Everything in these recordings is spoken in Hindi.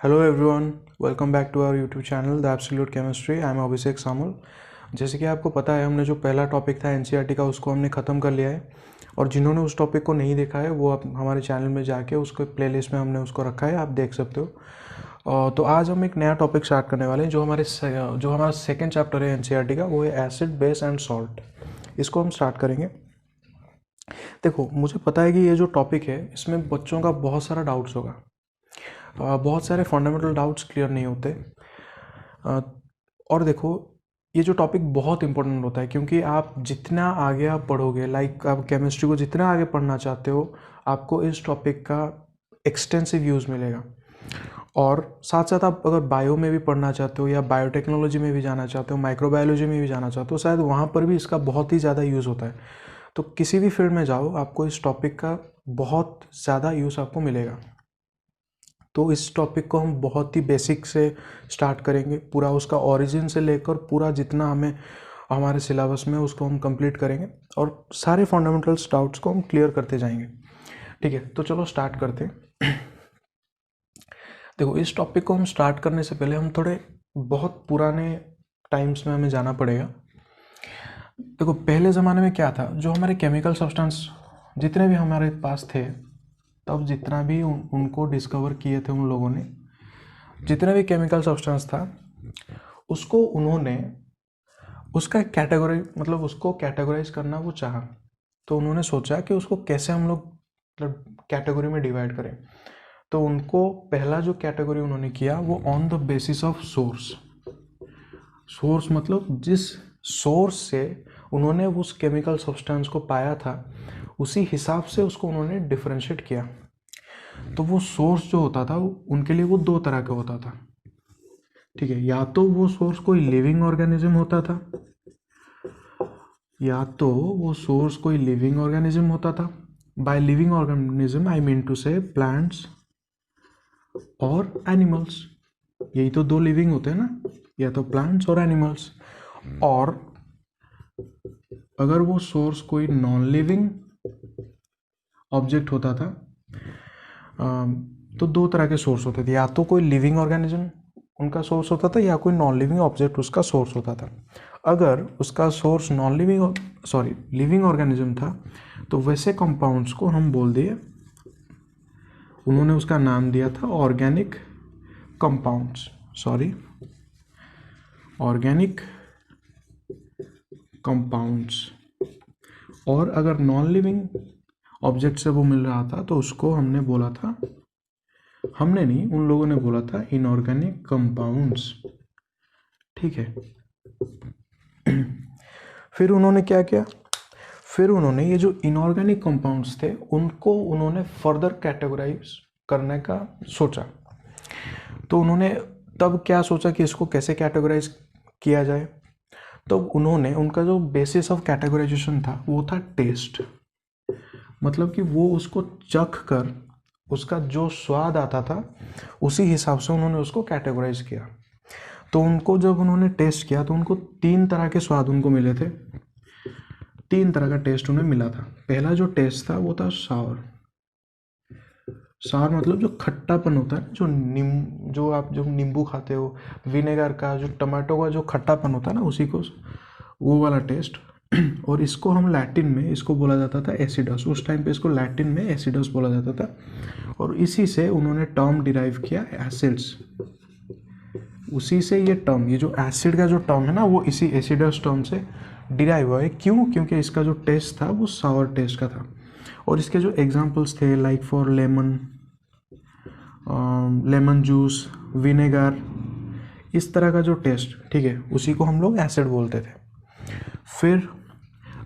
Hello everyone, welcome back to our YouTube channel the absolute chemistry. I am Abhishek Samul. जैसे कि आपको पता है, हमने जो पहला टॉपिक था एनसीईआरटी का, उसको हमने ख़त्म कर लिया है। और जिन्होंने उस टॉपिक को नहीं देखा है वो आप हमारे चैनल में जाके उसको प्लेलिस्ट में हमने उसको रखा है, आप देख सकते हो। तो आज हम एक नया टॉपिक स्टार्ट करने वाले हैं। जो हमारा सेकेंड चैप्टर है एनसीईआरटी का, वो है एसिड, बेस एंड सॉल्ट। इसको हम स्टार्ट करेंगे। देखो, मुझे पता है कि ये जो टॉपिक है इसमें बच्चों का बहुत सारा डाउट्स होगा। बहुत सारे फंडामेंटल डाउट्स क्लियर नहीं होते। और देखो, ये जो टॉपिक बहुत इंपॉर्टेंट होता है, क्योंकि आप जितना आगे आप पढ़ोगे, लाइक आप केमिस्ट्री को जितना आगे पढ़ना चाहते हो, आपको इस टॉपिक का एक्सटेंसिव यूज़ मिलेगा। और साथ साथ आप अगर बायो में भी पढ़ना चाहते हो या बायोटेक्नोलॉजी में भी जाना चाहते हो, माइक्रोबायोलॉजी में भी जाना चाहते हो, शायद वहाँ पर भी इसका बहुत ही ज़्यादा यूज़ होता है। तो किसी भी फील्ड में जाओ, आपको इस टॉपिक का बहुत ज़्यादा यूज़ आपको मिलेगा। तो इस टॉपिक को हम बहुत ही बेसिक से स्टार्ट करेंगे, पूरा उसका ओरिजिन से लेकर पूरा जितना हमें हमारे सिलेबस में उसको हम कंप्लीट करेंगे और सारे फंडामेंटल्स डाउट्स को हम क्लियर करते जाएंगे। ठीक है, तो चलो स्टार्ट करते हैं। देखो, इस टॉपिक को हम स्टार्ट करने से पहले हम थोड़े बहुत पुराने टाइम्स में हमें जाना पड़ेगा। देखो, पहले ज़माने में क्या था, जो हमारे केमिकल सब्सटेंस जितने भी हमारे पास थे, तब जितना भी उनको डिस्कवर किए थे उन लोगों ने, जितना भी केमिकल सब्सटेंस था, उसको उन्होंने उसका कैटेगरी मतलब उसको कैटेगराइज करना वो चाहा। तो उन्होंने सोचा कि उसको कैसे हम लोग मतलब कैटेगरी में डिवाइड करें। तो उनको पहला जो कैटेगरी उन्होंने किया वो on the basis of source. Source मतलब जिस सोर्स से उन्होंने उस केमिकल सब्सटेंस को पाया था, उसी हिसाब से उसको उन्होंने डिफरेंशिएट किया। तो वो सोर्स जो होता था उनके लिए वो दो तरह का होता था। ठीक है, या तो वो सोर्स कोई लिविंग ऑर्गेनिज्म होता था, या तो वो सोर्स कोई लिविंग ऑर्गेनिज्म होता था। By living organism I mean to say plants और एनिमल्स। यही तो दो लिविंग होते हैं ना, या तो प्लांट्स और एनिमल्स। और अगर वो सोर्स कोई नॉन लिविंग ऑब्जेक्ट होता था, तो दो तरह के सोर्स होते थे, या तो कोई लिविंग ऑर्गेनिज्म उनका सोर्स होता था या कोई नॉन लिविंग ऑब्जेक्ट उसका सोर्स होता था। अगर उसका source non living living organism था, तो वैसे कंपाउंड्स को हम बोल दिए, उन्होंने उसका नाम दिया था ऑर्गेनिक कंपाउंड्स। Organic compounds. और अगर नॉन लिविंग ऑब्जेक्ट से वो मिल रहा था, तो उसको हमने बोला था, हमने नहीं, उन लोगों ने बोला था इनऑर्गेनिक कंपाउंड्स। ठीक है। फिर उन्होंने क्या किया, फिर उन्होंने ये जो इनऑर्गेनिक कंपाउंड्स थे उनको उन्होंने फर्दर कैटेगराइज करने का सोचा। तो उन्होंने तब क्या सोचा कि इसको कैसे कैटेगराइज किया जाए। तो उन्होंने उनका जो बेसिस ऑफ कैटेगराइजेशन था वो था टेस्ट। मतलब कि वो उसको चख कर उसका जो स्वाद आता था उसी हिसाब से उन्होंने उसको कैटेगराइज किया। तो उनको जब उन्होंने टेस्ट किया तो उनको तीन तरह के स्वाद उनको मिले थे। तीन तरह का टेस्ट उन्हें मिला था। पहला जो टेस्ट था वो था सावर। सावर मतलब जो खट्टापन होता है, जो आप जो नींबू खाते हो, विनेगर का, जो टमाटो का जो खट्टापन होता है ना, उसी को वो वाला टेस्ट। और इसको हम लैटिन में इसको बोला जाता था एसिडस। उस टाइम पे इसको लैटिन में एसिडस बोला जाता था, और इसी से उन्होंने टर्म डिराइव किया एसिड्स। उसी से ये टर्म, ये जो एसिड का जो टर्म है ना, वो इसी एसिडस टर्म से डिराइव हुआ है। क्यों? क्योंकि इसका जो टेस्ट था वो सावर टेस्ट का था। और इसके जो एग्जांपल्स थे, like for lemon juice, vinegar, इस तरह का जो टेस्ट, ठीक है, उसी को हम लोग एसिड बोलते थे। फिर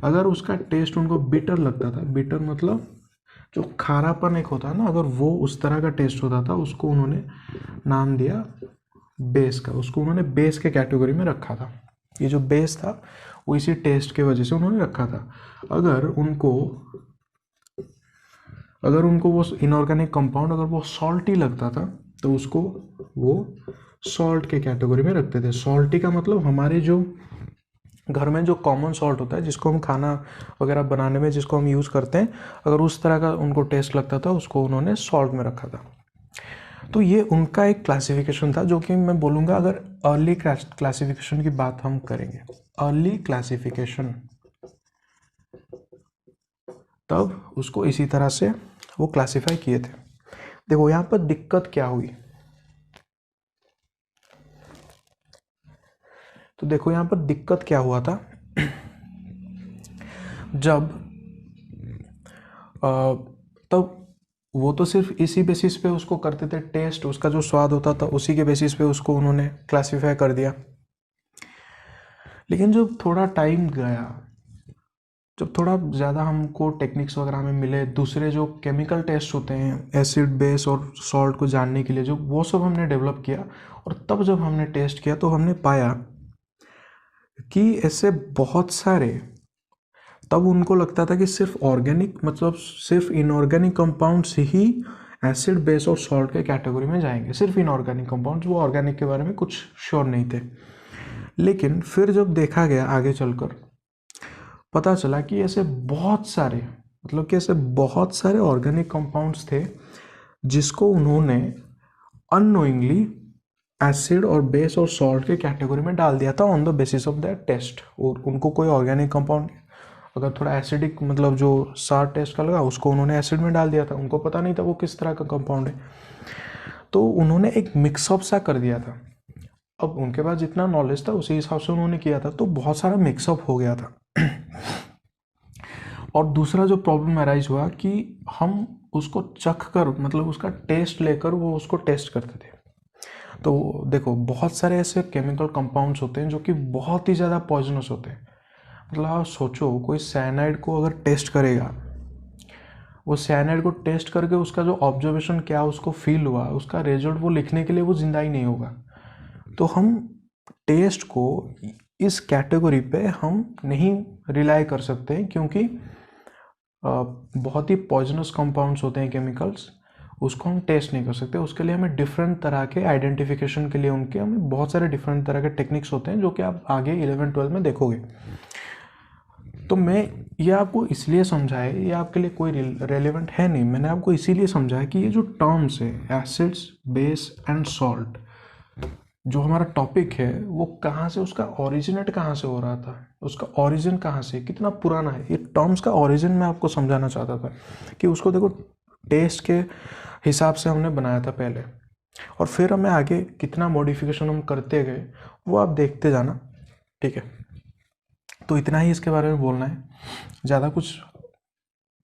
अगर उसका टेस्ट उनको बिटर लगता था, बिटर मतलब जो खारापन एक होता है ना, अगर वो उस तरह का टेस्ट होता था, उसको उन्होंने नाम दिया बेस का। उसको उन्होंने बेस के कैटेगरी में रखा था। ये जो बेस था वो इसी टेस्ट के वजह से उन्होंने रखा था। अगर उनको वो इनऑर्गेनिक कंपाउंड अगर वो सॉल्टी लगता था, तो उसको वो सॉल्ट के कैटेगरी में रखते थे। सॉल्टी का मतलब हमारे जो घर में जो कॉमन सॉल्ट होता है, जिसको हम खाना वगैरह बनाने में जिसको हम यूज़ करते हैं, अगर उस तरह का उनको टेस्ट लगता था, उसको उन्होंने सॉल्ट में रखा था। तो ये उनका एक क्लासिफिकेशन था, जो कि मैं बोलूँगा अगर अर्ली क्लासिफिकेशन की बात हम करेंगे, अर्ली क्लासिफिकेशन, तब उसको इसी तरह से वो क्लासिफाई किए थे। देखो यहाँ पर दिक्कत क्या हुई, तो देखो यहाँ पर दिक्कत क्या हुआ था। जब तब वो तो सिर्फ इसी बेसिस पे उसको करते थे टेस्ट, उसका जो स्वाद होता था उसी के बेसिस पे उसको उन्होंने क्लासिफाई कर दिया। लेकिन जब थोड़ा टाइम गया, जब थोड़ा ज़्यादा हमको टेक्निक्स वगैरह में मिले, दूसरे जो केमिकल टेस्ट होते हैं एसिड बेस और सॉल्ट को जानने के लिए, जो वो सब हमने डेवलप किया, और तब जब हमने टेस्ट किया तो हमने पाया कि ऐसे बहुत सारे, तब उनको लगता था कि सिर्फ ऑर्गेनिक मतलब सिर्फ इनऑर्गेनिक कंपाउंड्स ही एसिड बेस और सॉल्ट के कैटेगरी में जाएंगे, सिर्फ इनऑर्गेनिक कंपाउंड्स, वो ऑर्गेनिक के बारे में कुछ श्योर नहीं थे। लेकिन फिर जब देखा गया आगे चलकर, पता चला कि ऐसे बहुत सारे, मतलब कि ऐसे बहुत सारे ऑर्गेनिक कंपाउंड्स थे जिसको उन्होंने अननोइंगली एसिड और बेस और सॉल्ट के कैटेगरी में डाल दिया था on the basis of that test. और उनको कोई ऑर्गेनिक कंपाउंड अगर थोड़ा एसिडिक मतलब जो सार टेस्ट का लगा, उसको उन्होंने एसिड में डाल दिया था, उनको पता नहीं था वो किस तरह का कंपाउंड है, तो उन्होंने एक मिक्सअप सा कर दिया था। अब उनके पास जितना नॉलेज था उसी हिसाब से उन्होंने किया था, तो बहुत सारा मिक्सअप हो गया था। और दूसरा जो प्रॉब्लम अराइज हुआ कि हम उसको चख कर मतलब उसका टेस्ट लेकर वो उसको टेस्ट करते थे। तो देखो बहुत सारे ऐसे केमिकल कंपाउंड्स होते हैं जो कि बहुत ही ज़्यादा पॉइजनस होते हैं। मतलब आप सोचो कोई साइनाइड को अगर टेस्ट करेगा, वो साइनाइड को टेस्ट करके उसका जो ऑब्जर्वेशन क्या उसको फील हुआ, उसका रिजल्ट वो लिखने के लिए वो जिंदा ही नहीं होगा। तो हम टेस्ट को इस कैटेगरी पे हम नहीं रिलाई कर सकते हैं, क्योंकि बहुत ही पॉइजनस कंपाउंड्स होते हैं केमिकल्स, उसको हम टेस्ट नहीं कर सकते। उसके लिए हमें डिफरेंट तरह के आइडेंटिफिकेशन के लिए उनके हमें बहुत सारे डिफरेंट तरह के टेक्निक्स होते हैं, जो कि आप आगे 11-12 में देखोगे। तो मैं ये आपको इसलिए समझाया, ये आपके लिए कोई रेलेवेंट है नहीं, मैंने आपको इसीलिए समझाया कि ये जो टर्म्स है एसिड्स बेस एंड सॉल्ट, जो हमारा टॉपिक है वो कहाँ से, उसका ओरिजिनेट कहाँ से हो रहा था, उसका ओरिजिन कहाँ से, कितना पुराना है, ये टर्म्स का ओरिजिन मैं आपको समझाना चाहता था। कि उसको देखो टेस्ट के हिसाब से हमने बनाया था पहले, और फिर हमें आगे कितना मॉडिफिकेशन हम करते गए वो आप देखते जाना, ठीक है। तो इतना ही इसके बारे में बोलना है, ज़्यादा कुछ,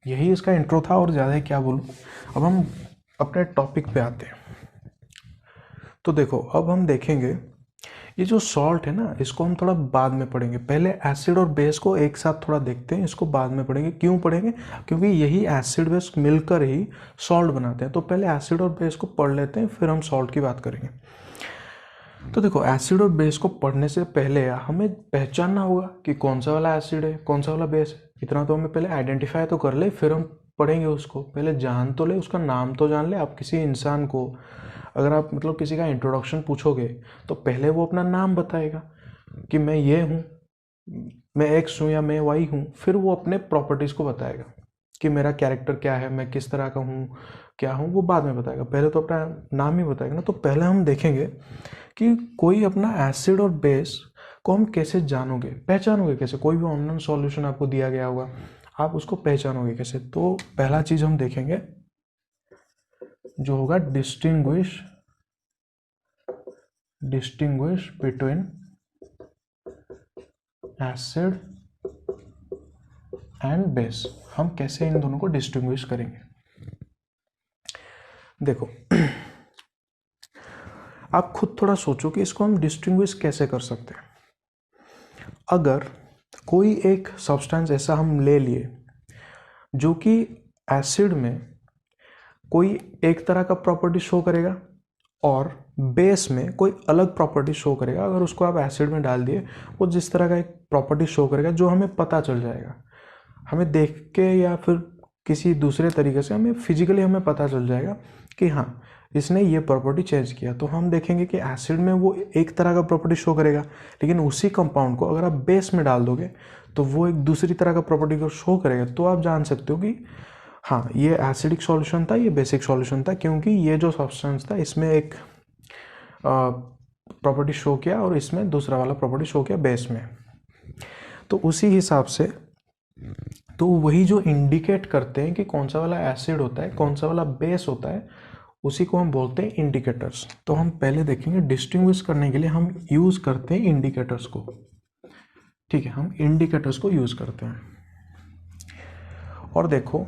यही इसका इंट्रो था और ज़्यादा ही क्या बोलूँ। अब हम अपने टॉपिक पे आते हैं। तो देखो अब हम देखेंगे ये जो सॉल्ट है ना, इसको हम थोड़ा बाद में पढ़ेंगे। पहले एसिड और बेस को एक साथ थोड़ा देखते हैं, इसको बाद में पढ़ेंगे। क्यों पढ़ेंगे? क्योंकि यही एसिड बेस मिलकर ही सॉल्ट बनाते हैं। तो पहले एसिड और बेस को पढ़ लेते हैं, फिर हम सॉल्ट की बात करेंगे। तो देखो एसिड और बेस को पढ़ने से पहले हमें पहचानना होगा कि कौन सा वाला एसिड है कौन सा वाला बेस है। इतना तो हमें पहले आइडेंटिफाई तो कर ले, फिर हम पढ़ेंगे उसको। पहले जान तो ले, उसका नाम तो जान ले। आप किसी इंसान को अगर आप मतलब किसी का इंट्रोडक्शन पूछोगे तो पहले वो अपना नाम बताएगा कि मैं ये हूँ, मैं एक्स हूँ या मैं वाई हूँ। फिर वो अपने प्रॉपर्टीज़ को बताएगा कि मेरा कैरेक्टर क्या है, मैं किस तरह का हूँ, क्या हूँ, वो बाद में बताएगा। पहले तो अपना नाम ही बताएगा ना। तो पहले हम देखेंगे कि कोई अपना एसिड और बेस को हम कैसे जानोगे, पहचानोगे कैसे। कोई भी ऑनलाइन सॉल्यूशन आपको दिया गया होगा, आप उसको पहचानोगे कैसे। तो पहला चीज़ हम देखेंगे जो होगा distinguish between acid and base. हम कैसे इन दोनों को डिस्टिंग्विश करेंगे। देखो आप खुद थोड़ा सोचो कि इसको हम डिस्टिंग्विश कैसे कर सकते हैं। अगर कोई एक सब्सटेंस ऐसा हम ले लिए जो कि एसिड में कोई एक तरह का प्रॉपर्टी शो करेगा और बेस में कोई अलग प्रॉपर्टी शो करेगा, अगर उसको आप एसिड में डाल दिए वो जिस तरह का एक प्रॉपर्टी शो करेगा जो हमें पता चल जाएगा, हमें देख के या फिर किसी दूसरे तरीके से हमें फिजिकली हमें पता चल जाएगा कि हाँ इसने ये प्रॉपर्टी चेंज किया। तो हम देखेंगे कि एसिड में वो एक तरह का प्रॉपर्टी शो करेगा, लेकिन उसी कंपाउंड को अगर आप बेस में डाल दोगे तो वो एक दूसरी तरह का प्रॉपर्टी को शो करेगा। तो आप जान सकते हो कि हाँ, ये एसिडिक सॉल्यूशन था, ये बेसिक सॉल्यूशन था, क्योंकि ये जो सब्सटेंस था इसमें एक प्रॉपर्टी शो किया और इसमें दूसरा वाला प्रॉपर्टी शो किया बेस में। तो उसी हिसाब से तो वही जो इंडिकेट करते हैं कि कौन सा वाला एसिड होता है, कौन सा वाला बेस होता है, उसी को हम बोलते हैं इंडिकेटर्स। तो हम पहले देखेंगे डिस्टिंग्विश करने के लिए हम यूज़ करते हैं इंडिकेटर्स को। ठीक है, हम इंडिकेटर्स को यूज़ करते हैं। और देखो,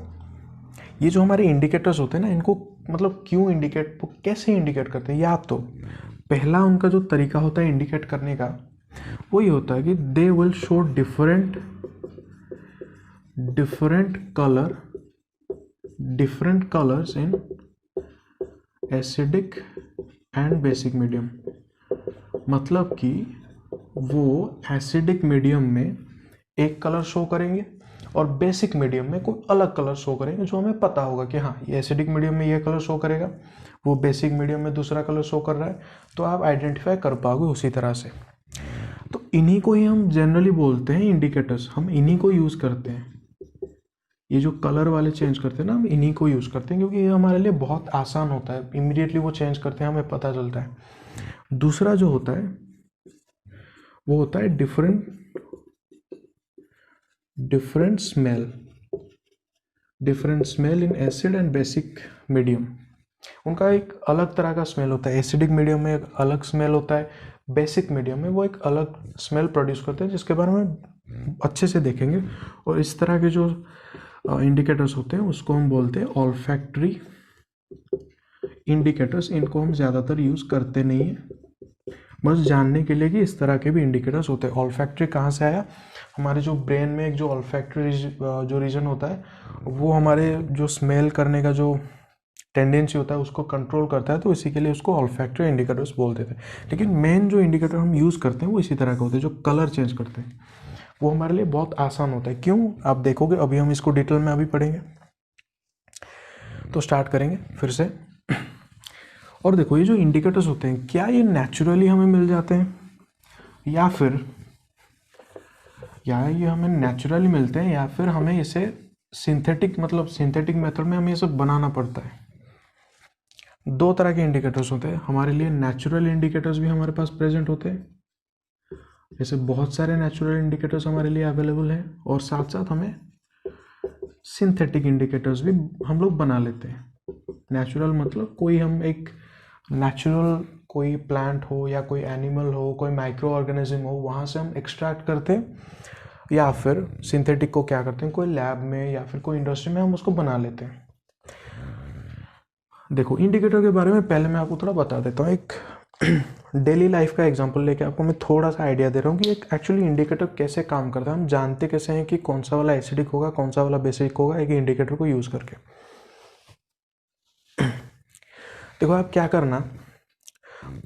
ये जो हमारे इंडिकेटर्स होते हैं ना, इनको मतलब क्यों इंडिकेट, कैसे इंडिकेट करते हैं, या तो पहला उनका जो तरीका होता है इंडिकेट करने का वो ये होता है कि they will show different colours in acidic and basic medium. मतलब कि वो एसिडिक मीडियम में एक कलर शो करेंगे और बेसिक मीडियम में कोई अलग कलर शो करेंगे, जो हमें पता होगा कि हाँ, ये एसिडिक मीडियम में ये कलर शो करेगा, वो बेसिक मीडियम में दूसरा कलर शो कर रहा है, तो आप आइडेंटिफाई कर पाओगे उसी तरह से। तो इन्हीं को ही हम जनरली बोलते हैं इंडिकेटर्स, हम इन्हीं को यूज़ करते हैं। ये जो कलर वाले चेंज करते हैं ना, हम इन्हीं को यूज़ करते हैं, क्योंकि ये हमारे लिए बहुत आसान होता है, इमीडिएटली वो चेंज करते हैं, हमें पता चलता है। दूसरा जो होता है वो होता है different smell in acid and basic medium. उनका एक अलग तरह का स्मेल होता है। एसिडिक मीडियम में एक अलग स्मेल होता है, बेसिक मीडियम में वो एक अलग स्मेल प्रोड्यूस करते हैं, जिसके बारे में अच्छे से देखेंगे। और इस तरह के जो इंडिकेटर्स होते हैं उसको हम बोलते हैं ऑल्फैक्टरी इंडिकेटर्स। इनको हम ज़्यादातर यूज़ करते नहीं हैं, बस जानने के लिए कि इस तरह के भी इंडिकेटर्स होते हैं। ऑल्फैक्टरी कहाँ से आया, हमारे जो ब्रेन में एक जो ऑल्फैक्टरी जो रीजन होता है, वो हमारे जो स्मेल करने का जो टेंडेंसी होता है उसको कंट्रोल करता है, तो इसी के लिए उसको ऑल्फैक्टरी इंडिकेटर्स बोलते थे। लेकिन मेन जो इंडिकेटर हम यूज़ करते हैं वो इसी तरह के होते हैं, जो कलर चेंज करते हैं। वो हमारे लिए बहुत आसान होता है। क्यों, आप देखोगे, अभी हम इसको डिटेल में अभी पढ़ेंगे। तो स्टार्ट करेंगे फिर से। और देखो, ये जो इंडिकेटर्स होते हैं, क्या ये नेचुरली हमें मिल जाते हैं, या ये हमें नेचुरली मिलते हैं, या फिर हमें इसे सिंथेटिक मेथड में हमें ये सब बनाना पड़ता है। दो तरह के इंडिकेटर्स होते हैं हमारे लिए। नेचुरल इंडिकेटर्स भी हमारे पास प्रेजेंट होते हैं, जैसे बहुत सारे नेचुरल इंडिकेटर्स हमारे लिए अवेलेबल हैं, और साथ साथ हमें सिंथेटिक इंडिकेटर्स भी हम लोग बना लेते हैं। नेचुरल मतलब कोई हम एक नेचुरल कोई प्लांट हो या कोई एनिमल हो, कोई माइक्रो ऑर्गेनिज्म हो, वहाँ से हम एक्सट्रैक्ट करते हैं, या फिर सिंथेटिक को क्या करते हैं, कोई लैब में या फिर कोई इंडस्ट्री में हम उसको बना लेते हैं। देखो, इंडिकेटर के बारे में पहले मैं आपको थोड़ा बता देता हूँ। एक डेली लाइफ का एग्जांपल लेके आपको मैं थोड़ा सा आइडिया दे रहा हूँ कि एक एक्चुअली इंडिकेटर कैसे काम करता है। हम जानते कैसे हैं कि कौन सा वाला एसिडिक होगा, कौन सा वाला बेसिक होगा, एक इंडिकेटर को यूज़ करके। देखो, आप क्या करना,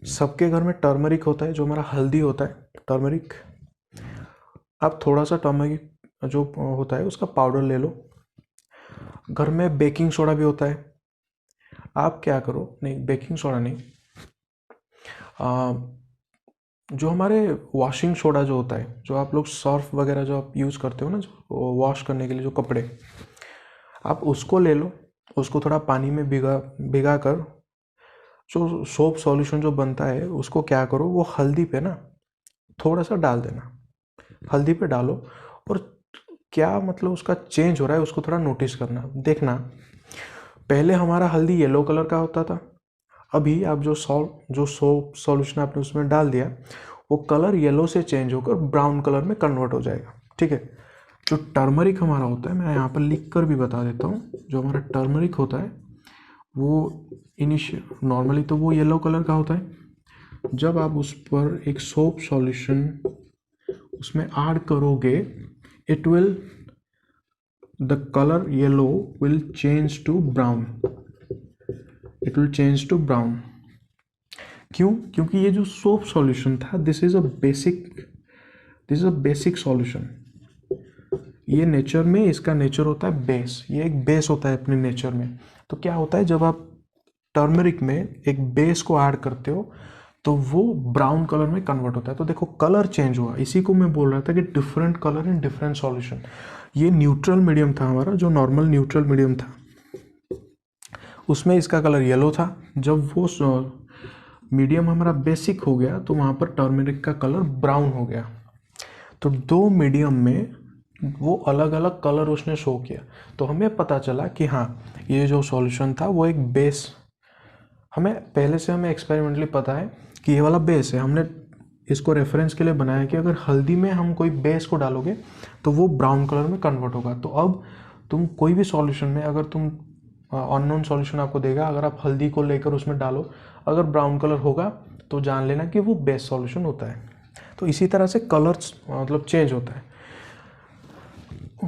सबके घर में टर्मरिक होता है, जो हमारा हल्दी होता है, टर्मरिक। आप थोड़ा सा टर्मरिक जो होता है उसका पाउडर ले लो। घर में बेकिंग सोडा भी होता है। आप क्या करो, नहीं बेकिंग सोडा नहीं, जो हमारे वॉशिंग सोडा जो होता है, जो आप लोग सर्फ वगैरह जो आप यूज़ करते हो ना, जो वॉश करने के लिए जो कपड़े, आप उसको ले लो, उसको थोड़ा पानी में भिगा कर जो सोप सॉल्यूशन जो बनता है उसको क्या करो, वो हल्दी पे ना थोड़ा सा डाल देना, हल्दी पे डालो, और क्या मतलब उसका चेंज हो रहा है उसको थोड़ा नोटिस करना, देखना। पहले हमारा हल्दी येलो कलर का होता था, अभी आप जो सोप सॉल्यूशन आपने उसमें डाल दिया, वो कलर येलो से चेंज होकर ब्राउन कलर में कन्वर्ट हो जाएगा। ठीक है, जो टर्मरिक हमारा होता है, मैं यहाँ पर लिख कर भी बता देता हूँ, जो हमारा टर्मरिक होता है वो नॉर्मली तो वो येलो कलर का होता है। जब आप उस पर एक सोप सॉल्यूशन उसमें ऐड करोगे, the colour yellow will change to brown, it will change to brown. क्यों, क्योंकि ये जो सोप सॉल्यूशन था, this is a basic solution. ये नेचर में इसका नेचर होता है बेस, ये एक बेस होता है अपने नेचर में। तो क्या होता है, जब आप टर्मरिक में एक बेस को ऐड करते हो तो वो ब्राउन कलर में कन्वर्ट होता है। तो देखो, कलर चेंज हुआ, इसी को मैं बोल रहा था कि different colour in different solution. ये न्यूट्रल मीडियम था हमारा, जो नॉर्मल न्यूट्रल मीडियम था उसमें इसका कलर येलो था। जब वो मीडियम हमारा बेसिक हो गया तो वहाँ पर टर्मरिक का कलर ब्राउन हो गया। तो दो मीडियम में वो अलग अलग कलर उसने शो किया, तो हमें पता चला कि हाँ ये जो सॉल्यूशन था वो एक बेस, हमें पहले से हमें एक्सपेरिमेंटली पता है कि ये वाला बेस है। हमने इसको रेफरेंस के लिए बनाया कि अगर हल्दी में हम कोई बेस को डालोगे तो वो ब्राउन कलर में कन्वर्ट होगा। तो अब तुम कोई भी सॉल्यूशन में अगर तुम अननोन सॉल्यूशन आपको देगा, अगर आप हल्दी को लेकर उसमें डालो, अगर ब्राउन कलर होगा तो जान लेना कि वो बेस सॉल्यूशन होता है। तो इसी तरह से कलर्स मतलब चेंज होता है।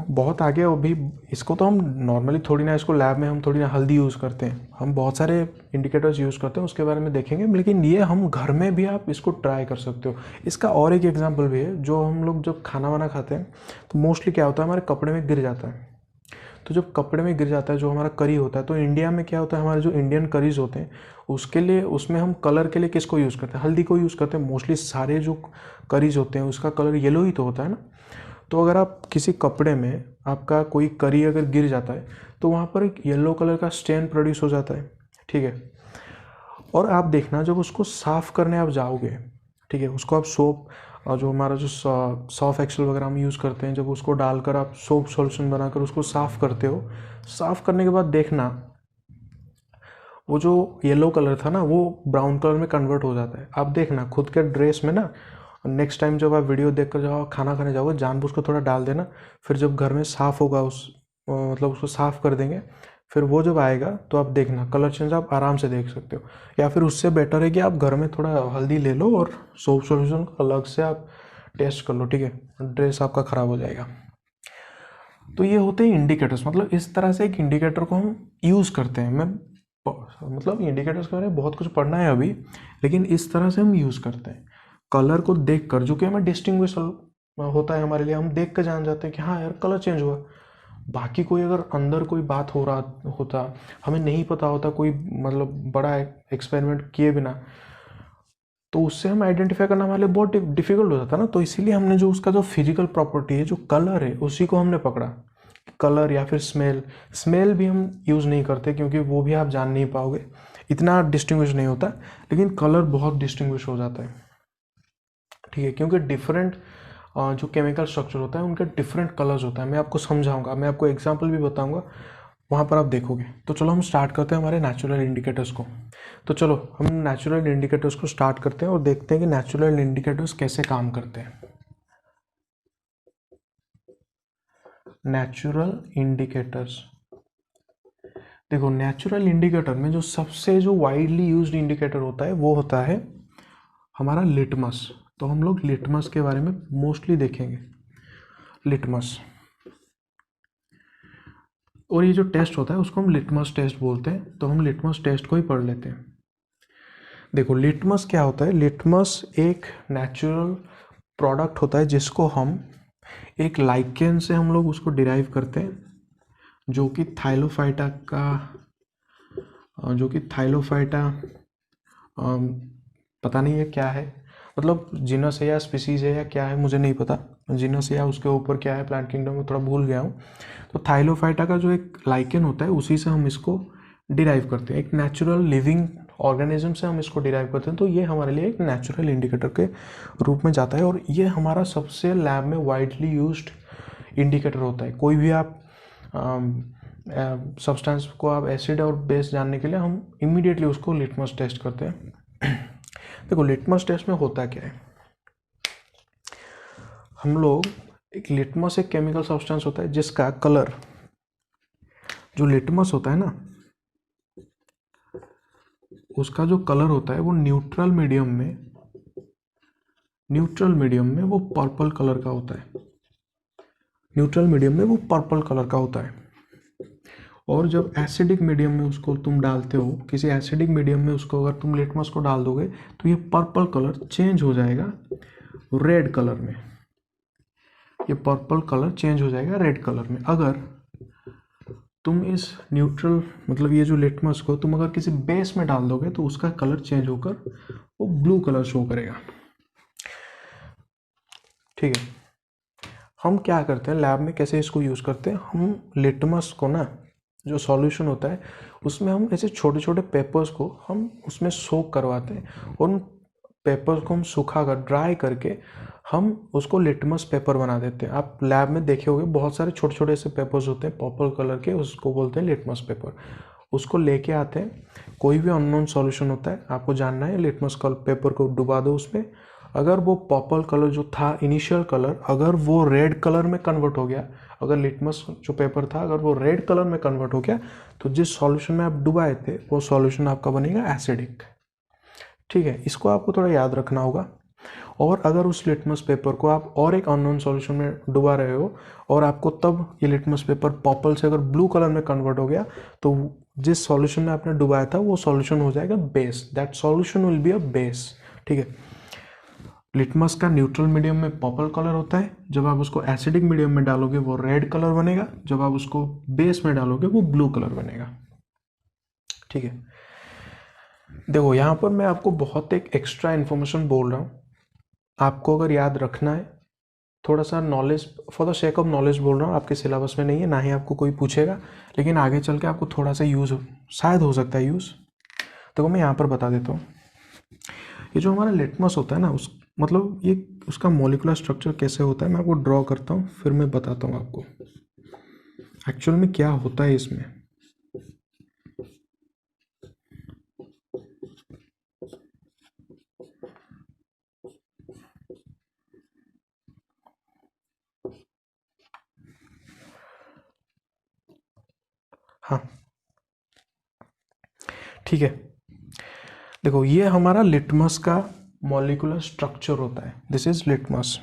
बहुत आगे अभी इसको तो हम नॉर्मली थोड़ी ना, इसको लैब में हम थोड़ी ना हल्दी यूज़ करते हैं, हम बहुत सारे इंडिकेटर्स यूज़ करते हैं, उसके बारे में देखेंगे। लेकिन ये हम घर में भी आप इसको ट्राई कर सकते हो। इसका और एक एग्जांपल भी है, जो हम लोग जब खाना वाना खाते हैं तो मोस्टली क्या होता है, हमारे कपड़े में गिर जाता है। तो जब कपड़े में गिर जाता है जो हमारा करी होता है, तो इंडिया में क्या होता है, हमारे जो इंडियन करीज होते हैं उसके लिए, उसमें हम कलर के लिए किसको यूज़ करते हैं, हल्दी को यूज़ करते हैं। मोस्टली सारे जो करीज होते हैं उसका कलर येलो ही तो होता है ना। तो अगर आप किसी कपड़े में आपका कोई करी अगर गिर जाता है तो वहाँ पर एक येलो कलर का स्टेन प्रोड्यूस हो जाता है, ठीक है। और आप देखना जब उसको साफ़ करने आप जाओगे, ठीक है, उसको आप सोप और जो हमारा जो सॉफ एक्सेल वगैरह हम यूज़ करते हैं, जब उसको डालकर आप सोप सॉल्यूशन बनाकर उसको साफ़ करते हो, साफ़ करने के बाद देखना वो जो येलो कलर था ना वो ब्राउन कलर में कन्वर्ट हो जाता है। आप देखना खुद के ड्रेस में ना, नेक्स्ट टाइम जब आप वीडियो देख कर जाओ खाना खाने जाओगे, जानबूझ को थोड़ा डाल देना। फिर जब घर में साफ़ होगा मतलब उसको साफ़ कर देंगे, फिर वो जब आएगा तो आप देखना कलर चेंज आप आराम से देख सकते हो। या फिर उससे बेटर है कि आप घर में थोड़ा हल्दी ले लो और सोप सॉल्यूशन अलग से आप टेस्ट कर लो, ठीक है, ड्रेस आपका ख़राब हो जाएगा। तो ये होते हैं इंडिकेटर्स, मतलब इस तरह से एक इंडिकेटर को हम यूज़ करते हैं। मैं मतलब इंडिकेटर्स के बारे में बहुत कुछ पढ़ना है अभी, लेकिन इस तरह से हम यूज़ करते हैं। कलर को देख कर, जो कि हमें डिस्टिंग्विश होता है हमारे लिए, हम देख कर जान जाते हैं कि हाँ यार कलर चेंज हुआ। बाकी कोई अगर अंदर कोई बात हो रहा होता, हमें नहीं पता होता, कोई मतलब बड़ा एक्सपेरिमेंट किए बिना, तो उससे हम आइडेंटिफाई करना हमारे लिए बहुत डिफिकल्ट हो जाता ना। तो इसीलिए हमने जो उसका जो फिजिकल प्रॉपर्टी है, जो कलर है, उसी को हमने पकड़ा। कलर या फिर स्मेल भी हम यूज़ नहीं करते क्योंकि वो भी आप जान नहीं पाओगे, इतना डिस्टिंग्विश नहीं होता। लेकिन कलर बहुत डिस्टिंग्विश हो जाता है, ठीक है, क्योंकि डिफरेंट जो केमिकल स्ट्रक्चर होता है उनके डिफरेंट कलर्स होता है। मैं आपको समझाऊंगा, मैं आपको एग्जांपल भी बताऊंगा, वहाँ पर आप देखोगे। तो चलो हम स्टार्ट करते हैं हमारे नेचुरल इंडिकेटर्स को। तो चलो हम नेचुरल इंडिकेटर्स को स्टार्ट करते हैं और देखते हैं कि नेचुरल इंडिकेटर्स कैसे काम करते हैं। नेचुरल इंडिकेटर्स, देखो नेचुरल इंडिकेटर में जो सबसे जो वाइडली यूज्ड इंडिकेटर होता है वो होता है हमारा लिटमस। तो हम लोग लिटमस के बारे में मोस्टली देखेंगे, लिटमस। और ये जो टेस्ट होता है उसको हम लिटमस टेस्ट बोलते हैं। तो हम लिटमस टेस्ट को ही पढ़ लेते हैं। देखो लिटमस क्या होता है, लिटमस एक नेचुरल प्रोडक्ट होता है जिसको हम एक लाइकेन से हम लोग उसको डिराइव करते हैं, जो कि थाइलोफाइटा पता नहीं है क्या है, मतलब जीनस है या स्पीसीज है या क्या है मुझे नहीं पता, जीनस या उसके ऊपर क्या है प्लांट किंगडम में थोड़ा भूल गया हूँ। तो थाइलोफाइटा का जो एक लाइकेन होता है उसी से हम इसको डिराइव करते हैं, एक नेचुरल लिविंग ऑर्गेनिज्म से हम इसको डिराइव करते हैं। तो ये हमारे लिए एक नेचुरल इंडिकेटर के रूप में जाता है और ये हमारा सबसे लैब में वाइडली यूज्ड इंडिकेटर होता है। कोई भी आप सब्सटेंस को आप एसिड और बेस जानने के लिए हम इमीडिएटली उसको लिटमस टेस्ट करते हैं। देखो लिटमस टेस्ट में होता क्या है, हम लोग एक लिटमस एक केमिकल सब्सटेंस होता है जिसका कलर, जो लिटमस होता है ना उसका जो कलर होता है वो न्यूट्रल मीडियम में वो पर्पल कलर का होता है, न्यूट्रल मीडियम में वो पर्पल कलर का होता है। और जब एसिडिक मीडियम में उसको तुम डालते हो, किसी एसिडिक मीडियम में उसको अगर तुम लिटमस को डाल दोगे तो ये पर्पल कलर चेंज हो जाएगा रेड कलर में, ये पर्पल कलर चेंज हो जाएगा रेड कलर में। अगर तुम इस न्यूट्रल मतलब ये जो लिटमस को तुम अगर किसी बेस में डाल दोगे तो उसका कलर चेंज होकर वो ब्लू कलर शो करेगा, ठीक है। हम क्या करते हैं लैब में, कैसे इसको यूज़ करते हैं, हम लिटमस को ना, जो सॉल्यूशन होता है उसमें हम ऐसे छोटे छोटे पेपर्स को हम उसमें सोक करवाते हैं, और उन पेपर्स को हम सुखा कर ड्राई करके हम उसको लिटमस पेपर बना देते हैं। आप लैब में देखे होंगे बहुत सारे छोटे छोटे ऐसे पेपर्स होते हैं पर्पल कलर के, उसको बोलते हैं लिटमस पेपर। उसको लेके आते हैं, कोई भी अननोन सॉल्यूशन होता है, आपको जानना है, लिटमस पेपर को डुबा दो उसमें। अगर वो पर्पल कलर जो था इनिशियल कलर, अगर वो रेड कलर में कन्वर्ट हो गया, अगर लिटमस जो पेपर था अगर वो रेड कलर में कन्वर्ट हो गया, तो जिस सॉल्यूशन में आप डुबाए थे वो सॉल्यूशन आपका बनेगा एसिडिक। ठीक है, इसको आपको थोड़ा याद रखना होगा। और अगर उस लिटमस पेपर को आप और एक अननोन सॉल्यूशन में डुबा रहे हो और आपको तब ये लिटमस पेपर पर्पल से अगर ब्लू कलर में कन्वर्ट हो गया, तो जिस सॉल्यूशन में आपने डुबाया था वो सॉल्यूशन हो जाएगा base, that solution will be a base. ठीक है, लिटमस का न्यूट्रल मीडियम में पर्पल कलर होता है, जब आप उसको एसिडिक मीडियम में डालोगे वो रेड कलर बनेगा, जब आप उसको बेस में डालोगे वो ब्लू कलर बनेगा। ठीक है, देखो यहाँ पर मैं आपको बहुत एक एक्स्ट्रा इन्फॉर्मेशन बोल रहा हूँ, आपको अगर याद रखना है, थोड़ा सा knowledge for the sake of knowledge बोल रहा हूँ, आपके सिलेबस में नहीं है, ना ही आपको कोई पूछेगा, लेकिन आगे चल के आपको थोड़ा सा यूज़ शायद हो सकता है यूज़। तो मैं यहाँ पर बता देता हूँ, ये जो हमारा लिटमस होता है ना, उस मतलब ये उसका मॉलिक्यूलर स्ट्रक्चर कैसे होता है मैं आपको ड्रॉ करता हूँ, फिर मैं बताता हूँ आपको एक्चुअल में क्या होता है इसमें। हाँ ठीक है, देखो ये हमारा लिटमस का मॉलिक्यूलर स्ट्रक्चर होता है, दिस इज लिटमस।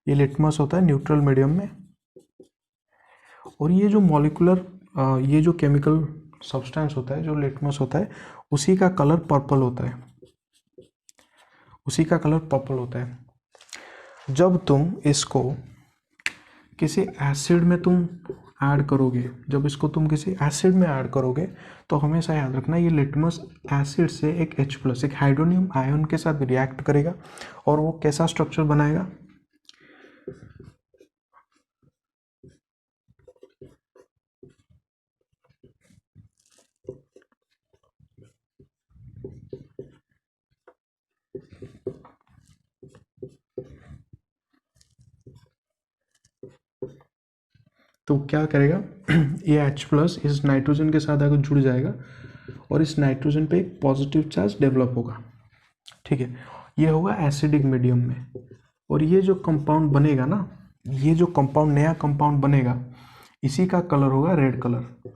ये लिटमस होता है न्यूट्रल मीडियम में, और ये जो मॉलिक्यूलर ये जो केमिकल सब्सटेंस होता है जो लिटमस होता है, उसी का कलर पर्पल होता है, उसी का कलर पर्पल होता है। जब तुम इसको किसी एसिड में तुम ऐड करोगे, जब इसको तुम किसी एसिड में ऐड करोगे, तो हमेशा याद रखना ये लिटमस एसिड से एक H+, एक हाइड्रोनियम आयन के साथ रिएक्ट करेगा, और वो कैसा स्ट्रक्चर बनाएगा, तो क्या करेगा ये H+ इस नाइट्रोजन के साथ आकर जुड़ जाएगा, और इस नाइट्रोजन पे एक पॉजिटिव चार्ज डेवलप होगा। ठीक है, ये होगा एसिडिक मीडियम में, और ये जो कंपाउंड बनेगा ना, ये जो कंपाउंड नया कंपाउंड बनेगा, इसी का कलर होगा रेड कलर।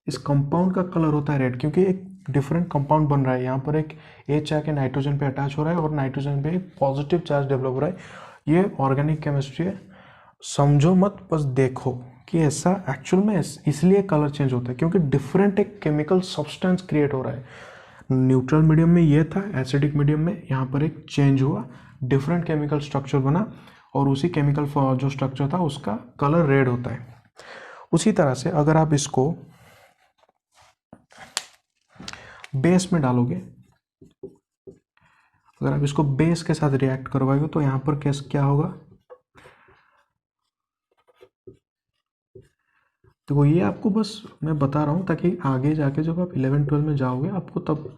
इस कंपाउंड का कलर होता है रेड, क्योंकि एक डिफरेंट कंपाउंड बन रहा है, यहाँ पर एक H आके नाइट्रोजन पे अटैच हो रहा है और नाइट्रोजन पे एक पॉजिटिव चार्ज डेवलप हो रहा है। ये ऑर्गेनिक केमिस्ट्री है, समझो मत, बस देखो कि ऐसा एक्चुअल में इसलिए कलर चेंज होता है क्योंकि डिफरेंट एक केमिकल सब्सटेंस क्रिएट हो रहा है। न्यूट्रल मीडियम में ये था, एसिडिक मीडियम में यहाँ पर एक चेंज हुआ, डिफरेंट केमिकल स्ट्रक्चर बना, और उसी केमिकल जो स्ट्रक्चर था उसका कलर रेड होता है। उसी तरह से अगर आप इसको बेस में डालोगे, अगर आप इसको बेस के साथ रिएक्ट करवाओगे, तो यहाँ पर क्या होगा, तो ये आपको बस मैं बता रहा हूँ ताकि आगे जाके जब आप 11-12 में जाओगे आपको तब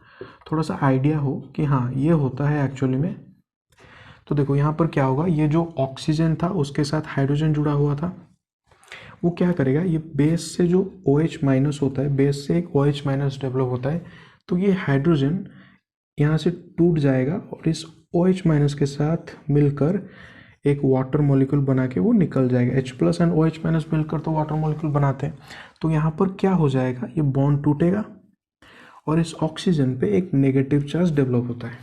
थोड़ा सा आइडिया हो कि हाँ ये होता है एक्चुअली में। तो देखो यहाँ पर क्या होगा, ये जो ऑक्सीजन था उसके साथ हाइड्रोजन जुड़ा हुआ था, वो क्या करेगा, ये बेस से जो OH- होता है, बेस से एक OH- डेवलप होता है, तो ये हाइड्रोजन यहाँ से टूट जाएगा और इस OH- के साथ मिलकर एक वाटर मॉलिक्यूल बना के वो निकल जाएगा। H+ एंड OH- मिलकर तो वाटर मॉलिक्यूल बनाते हैं। तो यहाँ पर क्या हो जाएगा, ये बॉन्ड टूटेगा और इस ऑक्सीजन पे एक नेगेटिव चार्ज डेवलप होता है।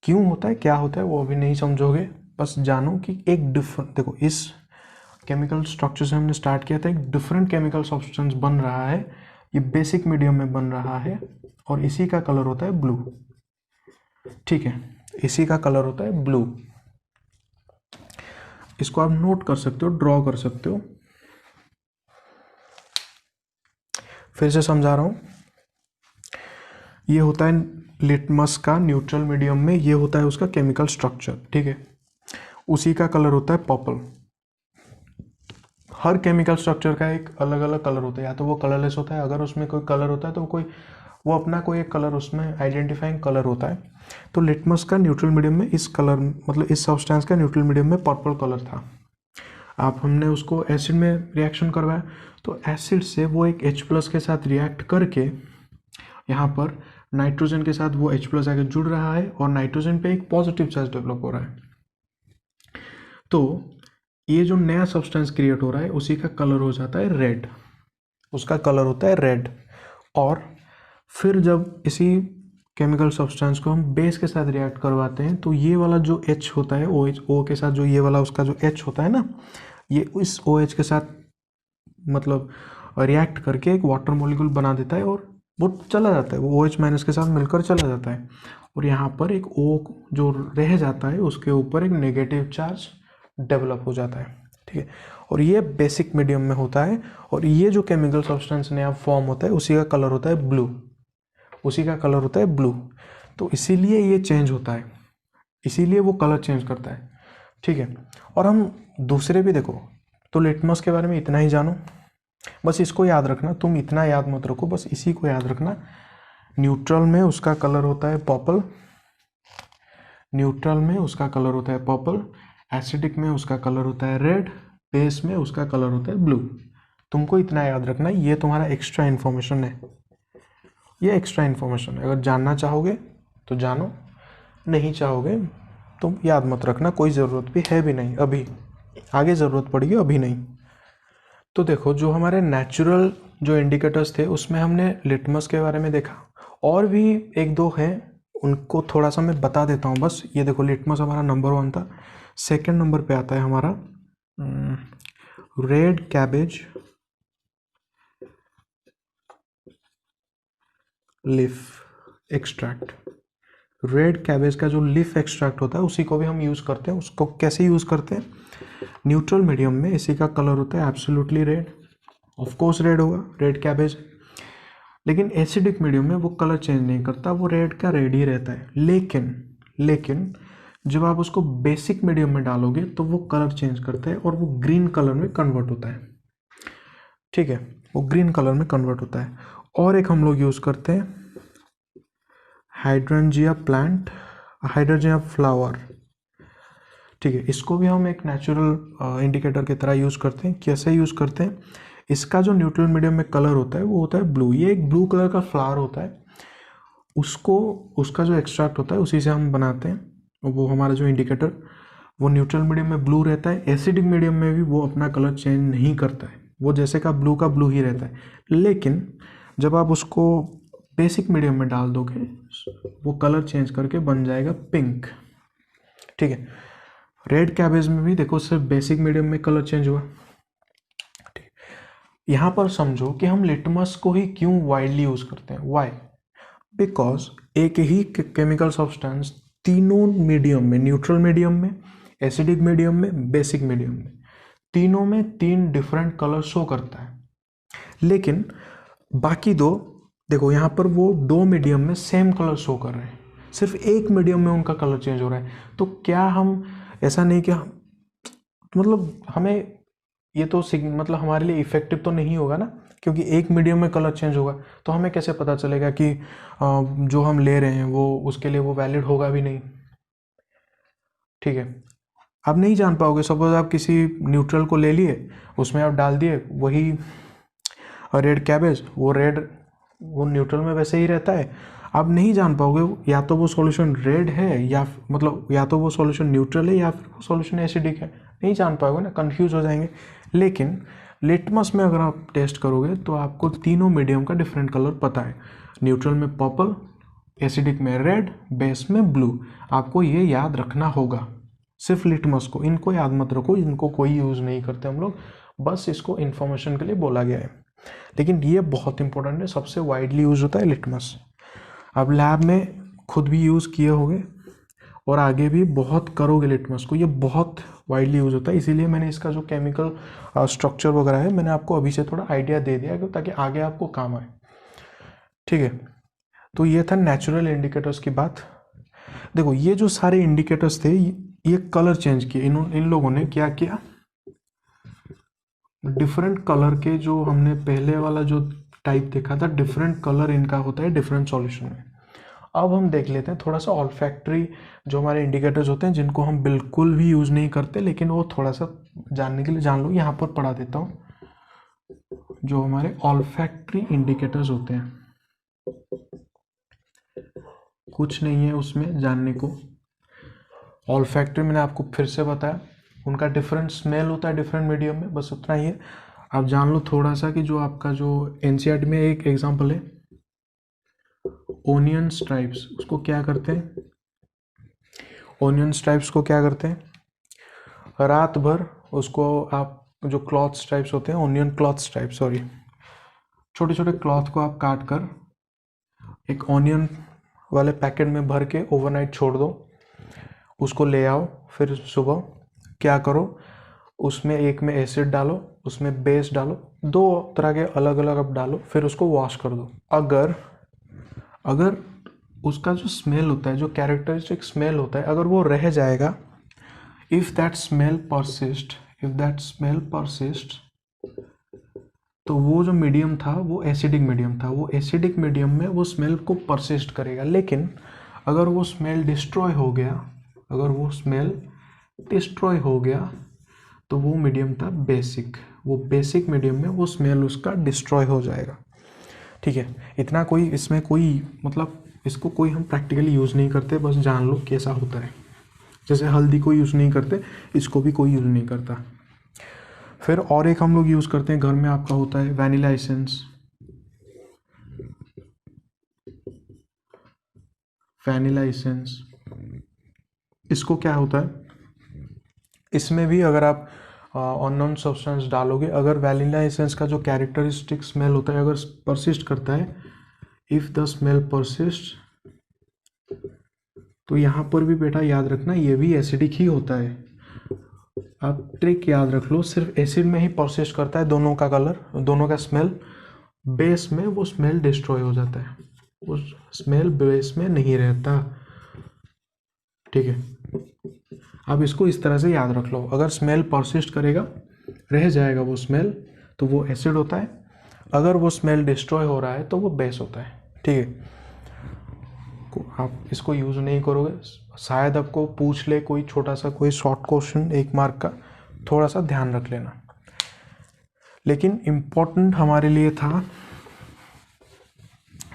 क्यों होता है, क्या होता है, वो अभी नहीं समझोगे, बस जानो कि एक डिफरेंट, देखो इस केमिकल स्ट्रक्चर से हमने स्टार्ट किया था, एक डिफरेंट केमिकल सब्सटेंस बन रहा है, ये बेसिक मीडियम में बन रहा है, और इसी का कलर होता है ब्लू। ठीक है, इसी का कलर होता है ब्लू। इसको आप नोट कर सकते हो, ड्रॉ कर सकते हो। फिर से समझा रहा हूं, ये होता है लिटमस का न्यूट्रल मीडियम में, ये होता है उसका केमिकल स्ट्रक्चर, ठीक है। उसी का कलर होता है पर्पल। हर केमिकल स्ट्रक्चर का एक अलग अलग कलर होता है, या तो वो कलरलेस होता है, अगर उसमें कोई कलर होता है तो वो अपना कोई एक कलर उसमें आइडेंटिफाइंग कलर होता है। तो लिटमस का न्यूट्रल मीडियम में इस कलर, मतलब इस सब्सटेंस का न्यूट्रल मीडियम में पर्पल कलर था। आप हमने उसको एसिड में रिएक्शन करवाया, तो एसिड से वो एक H+ के साथ रिएक्ट करके यहाँ पर नाइट्रोजन के साथ वो H+ आगे जुड़ रहा है और नाइट्रोजन पे एक पॉजिटिव चार्ज डेवलप हो रहा है। तो ये जो नया सब्सटेंस क्रिएट हो रहा है उसी का कलर हो जाता है रेड, उसका कलर होता है रेड। और फिर जब इसी केमिकल सब्सटेंस को हम बेस के साथ रिएक्ट करवाते हैं तो ये वाला जो H होता है O के साथ, जो ये वाला उसका जो H होता है ना, ये इस OH के साथ मतलब रिएक्ट करके एक वाटर मॉलिक्यूल बना देता है और वो चला जाता है, वो OH- के साथ मिलकर चला जाता है। और यहाँ पर एक O जो रह जाता है उसके ऊपर एक नेगेटिव चार्ज डेवलप हो जाता है, ठीक है। और ये बेसिक मीडियम में होता है। और ये जो केमिकल सब्सटेंस नया फॉर्म होता है उसी का कलर होता है ब्लू, उसी का कलर होता है ब्लू। तो इसीलिए ये चेंज होता है, इसीलिए वो कलर चेंज करता है, ठीक है। और हम दूसरे भी देखो, तो लिटमस के बारे में इतना ही जानो, बस इसको याद रखना, तुम इतना याद मत रखो, बस इसी को याद रखना। न्यूट्रल में उसका कलर होता है पर्पल, न्यूट्रल में उसका कलर होता है पर्पल, एसिडिक में उसका कलर होता है रेड, बेस में उसका कलर होता है ब्लू। तुमको इतना याद रखना, ये तुम्हारा एक्स्ट्रा इन्फॉर्मेशन है, ये एक्स्ट्रा इन्फॉर्मेशन है। अगर जानना चाहोगे तो जानो, नहीं चाहोगे तो याद मत रखना, कोई ज़रूरत भी है भी नहीं अभी, आगे ज़रूरत पड़ेगी, अभी नहीं। तो देखो, जो हमारे नेचुरल जो इंडिकेटर्स थे उसमें हमने लिटमस के बारे में देखा, और भी एक दो हैं, उनको थोड़ा सा मैं बता देता हूँ बस। ये देखो, लिटमस हमारा नंबर 1 था। सेकंड नंबर पे आता है हमारा red cabbage leaf extract. Red cabbage का जो लीफ एक्सट्रैक्ट होता है उसी को भी हम यूज़ करते हैं। उसको कैसे यूज़ करते हैं? न्यूट्रल मीडियम में इसी का कलर होता है absolutely red, of course red होगा, रेड कैबेज। लेकिन एसिडिक मीडियम में वो कलर चेंज नहीं करता, वो रेड का रेड ही रहता है। लेकिन जब आप उसको बेसिक मीडियम में डालोगे तो वो कलर चेंज करता है और वो ग्रीन कलर में कन्वर्ट होता है, ठीक है, वो ग्रीन कलर में कन्वर्ट होता है। और एक हम लोग यूज़ करते हैं हाइड्रेंजिया प्लांट, हाइड्रेंजिया फ्लावर, ठीक है। इसको भी हम एक नेचुरल इंडिकेटर की तरह यूज़ करते हैं। कैसे यूज़ करते हैं? इसका जो न्यूट्रल मीडियम में कलर होता है वो होता है ब्लू। ये एक ब्लू कलर का फ्लावर होता है, उसको, उसका जो एक्सट्रैक्ट होता है उसी से हम बनाते हैं। वो हमारा जो इंडिकेटर वो न्यूट्रल मीडियम में ब्लू रहता है। एसिडिक मीडियम में भी वो अपना कलर चेंज नहीं करता है, वो जैसे का ब्लू ही रहता है। लेकिन जब आप उसको बेसिक मीडियम में डाल दोगे वो कलर चेंज करके बन जाएगा पिंक, ठीक है। रेड कैबेज में भी देखो सिर्फ बेसिक मीडियम में कलर चेंज हुआ, ठीक। यहाँ पर समझो कि हम लिटमस को ही क्यों वाइडली यूज करते हैं, वाई? बिकॉज एक ही केमिकल सब्सटेंस तीनों मीडियम में, न्यूट्रल मीडियम में, एसिडिक मीडियम में, बेसिक मीडियम में, तीनों में 3 डिफरेंट कलर शो करता है। लेकिन बाकी दो, देखो यहाँ पर वो 2 मीडियम में सेम कलर शो कर रहे हैं, सिर्फ एक मीडियम में उनका कलर चेंज हो रहा है। तो क्या हम, ऐसा नहीं कि मतलब हमें ये तो मतलब हमारे लिए इफेक्टिव तो नहीं होगा ना, क्योंकि एक मीडियम में कलर चेंज होगा तो हमें कैसे पता चलेगा कि जो हम ले रहे हैं वो उसके लिए वो वैलिड होगा भी नहीं, ठीक है। आप नहीं जान पाओगे। सपोज आप किसी न्यूट्रल को ले लिए, उसमें आप डाल दिए वही रेड कैबेज, वो रेड वो न्यूट्रल में वैसे ही रहता है, आप नहीं जान पाओगे या तो वो सॉल्यूशन रेड है या मतलब या तो वो सॉल्यूशन न्यूट्रल है या फिर वो सॉल्यूशन एसिडिक है, नहीं जान पाओगे ना, कंफ्यूज हो जाएंगे। लेकिन लिटमस में अगर आप टेस्ट करोगे तो आपको तीनों मीडियम का डिफरेंट कलर पता है, न्यूट्रल में पर्पल, एसिडिक में रेड, बेस में ब्लू। आपको ये याद रखना होगा, सिर्फ लिटमस को, इनको याद मत रखो, इनको कोई यूज़ नहीं करते हम लोग, बस इसको इन्फॉर्मेशन के लिए बोला गया है। लेकिन ये बहुत इंपॉर्टेंट है, सबसे वाइडली यूज होता है लिटमस। अब लैब में खुद भी यूज़ किए होंगे और आगे भी बहुत करोगे लिटमस को, ये बहुत वाइडली यूज होता है। इसीलिए मैंने इसका जो केमिकल स्ट्रक्चर वगैरह है मैंने आपको अभी से थोड़ा आइडिया दे दिया ताकि आगे आपको काम आए, ठीक है। तो ये था नेचुरल इंडिकेटर्स की बात। देखो ये जो सारे इंडिकेटर्स थे ये कलर चेंज किए, इन लोगों ने क्या किया, डिफरेंट कलर के, जो हमने पहले वाला जो टाइप देखा था डिफरेंट कलर इनका होता है डिफरेंट सॉल्यूशन में। अब हम देख लेते हैं थोड़ा सा ऑल्फैक्टरी जो हमारे इंडिकेटर्स होते हैं जिनको हम बिल्कुल भी यूज़ नहीं करते, लेकिन वो थोड़ा सा जानने के लिए जान लो, यहाँ पर पढ़ा देता हूँ। जो हमारे ऑल्फैक्टरी इंडिकेटर्स होते हैं, कुछ नहीं है उसमें जानने को। ऑल्फैक्टरी मैंने आपको फिर से बताया, उनका डिफरेंट स्मेल होता है डिफरेंट मीडियम में, बस उतना ही है। आप जान लो थोड़ा सा कि जो आपका जो एनसीईआरटी में एक एग्जांपल है ओनियन स्ट्राइप्स, उसको क्या करते हैं, ओनियन स्ट्राइप्स को क्या करते हैं, रात भर उसको आप जो क्लॉथ स्ट्राइप्स होते हैं, ओनियन क्लॉथ स्ट्राइप सॉरी, छोटे छोटे क्लॉथ को आप काट कर एक ऑनियन वाले पैकेट में भर के ओवरनाइट छोड़ दो, उसको ले आओ, फिर सुबह क्या करो, उसमें एक में एसिड डालो, उसमें बेस डालो, दो तरह के अलग अलग आप डालो, फिर उसको वॉश कर दो। अगर उसका जो स्मेल होता है, जो कैरेक्टरिस्टिक स्मेल होता है, अगर वो रह जाएगा, इफ़ दैट स्मेल परसिस्ट, तो वो जो मीडियम था वो एसिडिक मीडियम था, वो एसिडिक मीडियम में वो स्मेल को परसिस्ट करेगा। लेकिन अगर वो स्मेल डिस्ट्रॉय हो गया, तो वो मीडियम था बेसिक, वो बेसिक मीडियम में वो स्मेल उसका डिस्ट्रॉय हो जाएगा। ठीक है, इतना कोई इसमें कोई मतलब इसको कोई हम प्रैक्टिकली यूज़ नहीं करते, बस जान लो कैसा होता है। जैसे हल्दी को यूज़ नहीं करते, इसको भी कोई यूज़ नहीं करता। फिर और एक हम लोग यूज़ करते हैं घर में, आपका होता है वैनिला एसेंस। वैनिला एसेंस, इसको क्या होता है, इसमें भी अगर आप अननोन सब्सटेंस डालोगे, अगर वैनिला एसेंस का जो कैरेक्टरिस्टिक स्मेल होता है अगर परसिस्ट करता है, इफ़ द स्मेल परसिस्ट, तो यहाँ पर भी बेटा याद रखना ये भी एसिडिक ही होता है। आप ट्रिक याद रख लो, सिर्फ एसिड में ही परसिस्ट करता है, दोनों का कलर, दोनों का स्मेल, बेस में वो स्मेल डिस्ट्रॉय हो जाता है, वो स्मेल बेस में नहीं रहता। ठीक है, अब इसको इस तरह से याद रख लो, अगर स्मेल परसिस्ट करेगा, रह जाएगा वो स्मेल, तो वो एसिड होता है, अगर वो स्मेल डिस्ट्रॉय हो रहा है तो वो बेस होता है। ठीक है, आप इसको यूज़ नहीं करोगे, शायद आपको पूछ ले कोई छोटा सा कोई शॉर्ट क्वेश्चन 1 मार्क का, थोड़ा सा ध्यान रख लेना। लेकिन इम्पोर्टेंट हमारे लिए था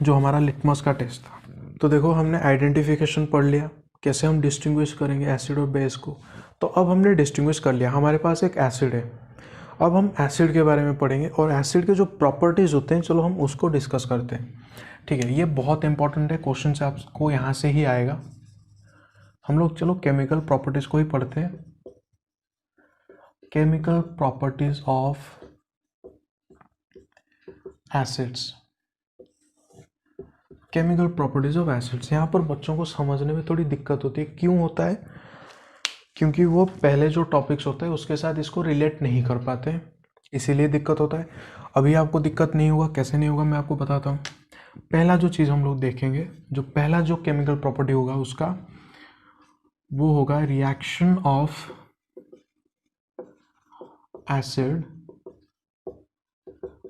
जो हमारा लिटमस का टेस्ट था। तो देखो हमने आइडेंटिफिकेशन पढ़ लिया, कैसे हम डिस्टिंग्विश करेंगे एसिड और बेस को। तो अब हमने डिस्टिंग्विश कर लिया, हमारे पास एक एसिड है, अब हम एसिड के बारे में पढ़ेंगे और एसिड के जो प्रॉपर्टीज़ होते हैं, चलो हम उसको डिस्कस करते हैं। ठीक है, ये बहुत इंपॉर्टेंट है, क्वेश्चन से आपको यहाँ से ही आएगा। हम लोग चलो केमिकल प्रॉपर्टीज़ को ही पढ़ते हैं। Chemical properties of acids, chemical properties of acids. यहाँ पर बच्चों को समझने में थोड़ी दिक्कत होती है, क्यों होता है, क्योंकि वो पहले जो टॉपिक्स होते हैं उसके साथ इसको रिलेट नहीं कर पाते, इसीलिए दिक्कत होता है। अभी आपको दिक्कत नहीं होगा, कैसे नहीं होगा मैं आपको बताता हूँ। पहला जो चीज़ हम लोग देखेंगे, जो पहला जो केमिकल प्रॉपर्टी होगा उसका, वो होगा reaction of acid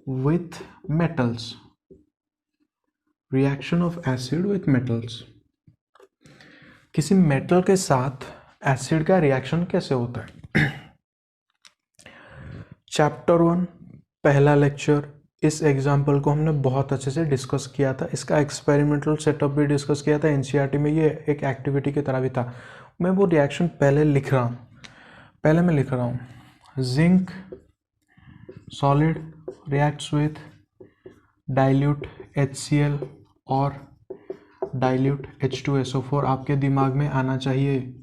with metals, reaction of acid with metals. किसी मेटल के साथ एसिड का रिएक्शन कैसे होता है। चैप्टर 1 पहला लेक्चर, इस एग्जाम्पल को हमने बहुत अच्छे से डिस्कस किया था, इसका एक्सपेरिमेंटल सेटअप भी डिस्कस किया था एनसीईआरटी में, ये एक एक्टिविटी की तरह भी था। मैं वो रिएक्शन पहले लिख रहा हूँ, पहले मैं लिख रहा हूँ, zinc solid reacts with dilute HCl और डाइल्यूट H2SO4। आपके दिमाग में आना चाहिए,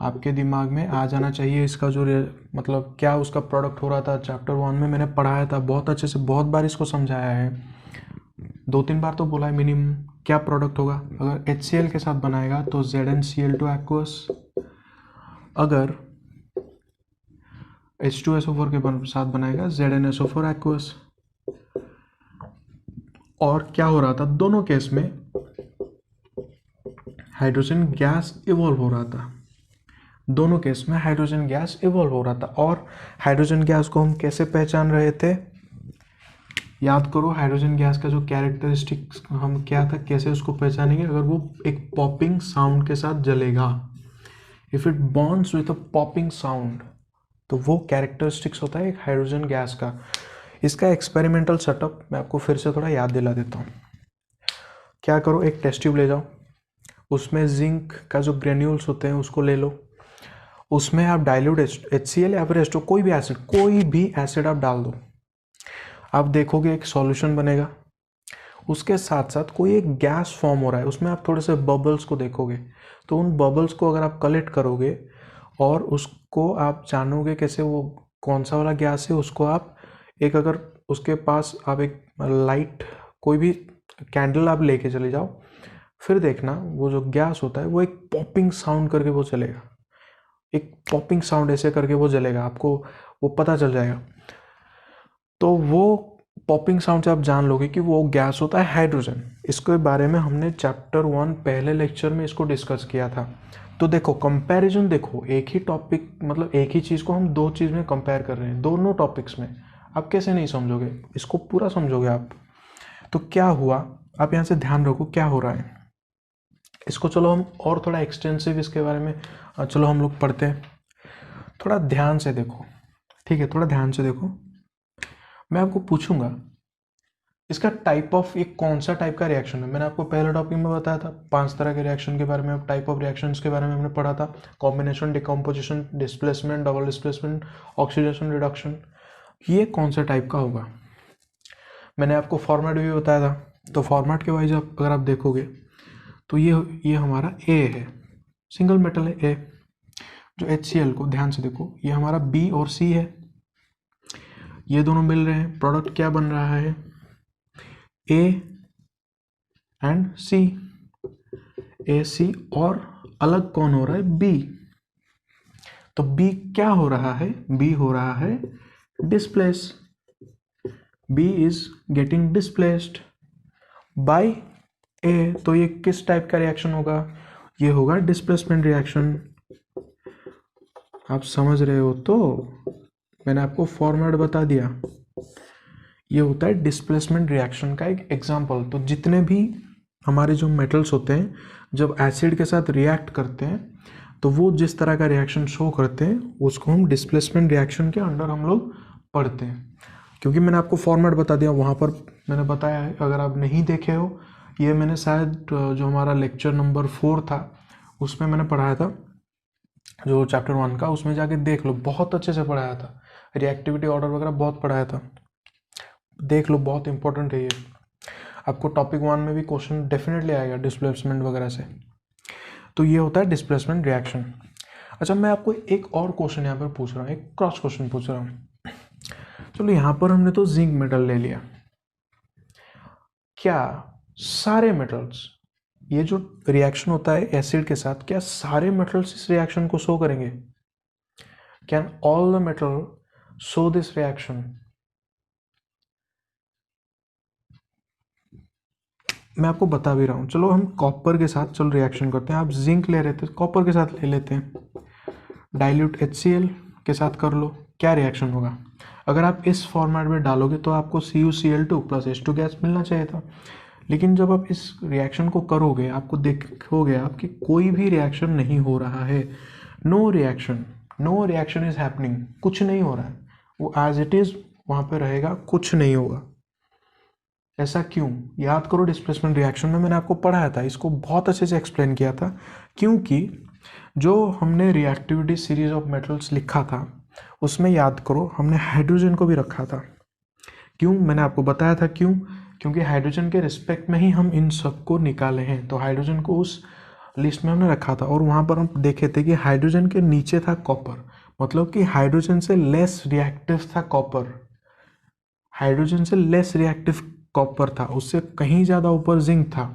आपके दिमाग में आ जाना चाहिए इसका जो मतलब क्या उसका प्रोडक्ट हो रहा था। चैप्टर 1 में मैंने पढ़ाया था बहुत अच्छे से, बहुत बार इसको समझाया है, 2-3 बार तो बोला है मिनिमम। क्या प्रोडक्ट होगा, अगर HCl के साथ बनाएगा तो ZnCl2 एक्वस, अगर H2SO4 के साथ बनाएगा ZnSO4 एक्वस। और क्या हो रहा था, दोनों केस में हाइड्रोजन गैस इवॉल्व हो रहा था, दोनों केस में हाइड्रोजन गैस इवॉल्व हो रहा था। और हाइड्रोजन गैस को हम कैसे पहचान रहे थे, याद करो हाइड्रोजन गैस का जो कैरेक्टरिस्टिक्स हम क्या था, कैसे उसको पहचानेंगे, अगर वो एक पॉपिंग साउंड के साथ जलेगा, if it bonds with a popping sound, तो वो कैरेक्टरिस्टिक्स होता है एक हाइड्रोजन गैस का। इसका एक्सपेरिमेंटल सेटअप मैं आपको फिर से थोड़ा याद दिला देता हूँ। क्या करो, एक टेस्ट ट्यूब ले जाओ, उसमें जिंक का जो ग्रेन्यूल्स होते हैं उसको ले लो, उसमें आप डाइल्यूट HCl या फिर H2 कोई भी एसिड आप डाल दो, आप देखोगे एक सॉल्यूशन बनेगा। उसके साथ साथ कोई एक गैस फॉर्म हो रहा है, उसमें आप थोड़े से बबल्स को देखोगे, तो उन बबल्स को अगर आप कलेक्ट करोगे और उसको आप जानोगे कैसे वो कौन सा वाला गैस है, उसको आप एक, अगर उसके पास आप एक लाइट कोई भी कैंडल आप लेके चले जाओ, फिर देखना वो जो गैस होता है वो एक पॉपिंग साउंड करके वो चलेगा, एक पॉपिंग साउंड ऐसे करके वो जलेगा, आपको वो पता चल जाएगा। तो वो पॉपिंग साउंड से आप जान लोगे कि वो गैस होता है हाइड्रोजन। इसके बारे में हमने चैप्टर 1 पहले लेक्चर में इसको डिस्कस किया था। तो देखो कंपैरिजन, देखो एक ही टॉपिक, मतलब एक ही चीज़ को हम दो चीज़ में कंपेयर कर रहे हैं, दोनों टॉपिक्स में। आप कैसे नहीं समझोगे, इसको पूरा समझोगे आप। तो क्या हुआ, आप यहाँ से ध्यान रखो क्या हो रहा है। इसको चलो हम और थोड़ा एक्सटेंसिव इसके बारे में चलो हम लोग पढ़ते हैं। थोड़ा ध्यान से देखो, ठीक है, थोड़ा ध्यान से देखो। मैं आपको पूछूंगा इसका टाइप ऑफ, एक कौन सा टाइप का रिएक्शन है। मैंने आपको पहले टॉपिक में बताया था 5 तरह के रिएक्शन के बारे में, टाइप ऑफ रिएक्शंस के बारे में हमने पढ़ा था। Combination, decomposition, displacement, double displacement, oxidation, reduction. ये कौन सा टाइप का होगा, मैंने आपको फॉर्मेट भी बताया था। तो फॉर्मेट के वाइज अगर आप देखोगे तो ये हमारा ए है, सिंगल मेटल है ए। जो HCl को ध्यान से देखो, ये हमारा B और C है, ये दोनों मिल रहे हैं, प्रोडक्ट क्या बन रहा है, A एंड C, AC। और अलग कौन हो रहा है, B। तो B क्या हो रहा है, B हो रहा है displace, B is getting displaced by A। तो ये किस टाइप का रिएक्शन होगा, ये होगा डिस्प्लेसमेंट रिएक्शन। आप समझ रहे हो, तो मैंने आपको फॉर्मेट बता दिया। ये होता है डिस्प्लेसमेंट रिएक्शन का एक एग्जांपल। तो जितने भी हमारे जो मेटल्स होते हैं जब एसिड के साथ रिएक्ट करते हैं तो वो जिस तरह का रिएक्शन शो करते हैं उसको हम डिस्प्लेसमेंट रिएक्शन के अंडर हम लोग पढ़ते हैं। क्योंकि मैंने आपको फॉर्मेट बता दिया, वहाँ पर मैंने बताया है, अगर आप नहीं देखे हो, ये मैंने शायद जो हमारा लेक्चर नंबर 4 था उसमें मैंने पढ़ाया था, जो चैप्टर 1 का, उसमें जाके देख लो, बहुत अच्छे से पढ़ाया था। रिएक्टिविटी ऑर्डर वगैरह बहुत पढ़ाया था, देख लो, बहुत इंपॉर्टेंट है ये। आपको टॉपिक 1 में भी क्वेश्चन डेफिनेटली आएगा डिस्प्लेसमेंट वगैरह से। तो ये होता है डिस्प्लेसमेंट रिएक्शन। अच्छा, मैं आपको एक और क्वेश्चन यहाँ पर पूछ रहा हूँ, एक क्रॉस क्वेश्चन पूछ रहा हूँ। चलो यहाँ पर हमने तो जिंक मेटल ले लिया, क्या सारे मेटल्स, ये जो रिएक्शन होता है एसिड के साथ, क्या सारे मेटल्स इस रिएक्शन को शो करेंगे, can all the metal show this reaction. मैं आपको बता भी रहा हूँ। चलो हम कॉपर के साथ चलो रिएक्शन करते हैं, आप जिंक ले रहे थे, कॉपर के साथ ले लेते हैं, डाइल्यूट HCl के साथ कर लो, क्या रिएक्शन होगा। अगर आप इस फॉर्मेट में डालोगे तो आपको CuCl2 प्लस H2 गैस मिलना चाहिए था, लेकिन जब आप इस रिएक्शन को करोगे आपको देखोगे आपकी कोई भी रिएक्शन नहीं हो रहा है, नो रिएक्शन इज हैपनिंग, कुछ नहीं हो रहा है, वो एज इट इज वहाँ पे रहेगा, कुछ नहीं होगा। ऐसा क्यों, याद करो डिस्प्लेसमेंट रिएक्शन में मैंने आपको पढ़ाया था, इसको बहुत अच्छे से एक्सप्लेन किया था। क्योंकि जो हमने रिएक्टिविटी सीरीज ऑफ मेटल्स लिखा था उसमें याद करो हमने हाइड्रोजन को भी रखा था। क्यों, मैंने आपको बताया था क्यों, क्योंकि हाइड्रोजन के रिस्पेक्ट में ही हम इन सब को निकाले हैं। तो हाइड्रोजन को उस लिस्ट में हमने रखा था और वहाँ पर हम देखे थे कि हाइड्रोजन के नीचे था कॉपर, मतलब कि हाइड्रोजन से लेस रिएक्टिव था कॉपर, हाइड्रोजन से लेस रिएक्टिव कॉपर था, उससे कहीं ज़्यादा ऊपर जिंक था,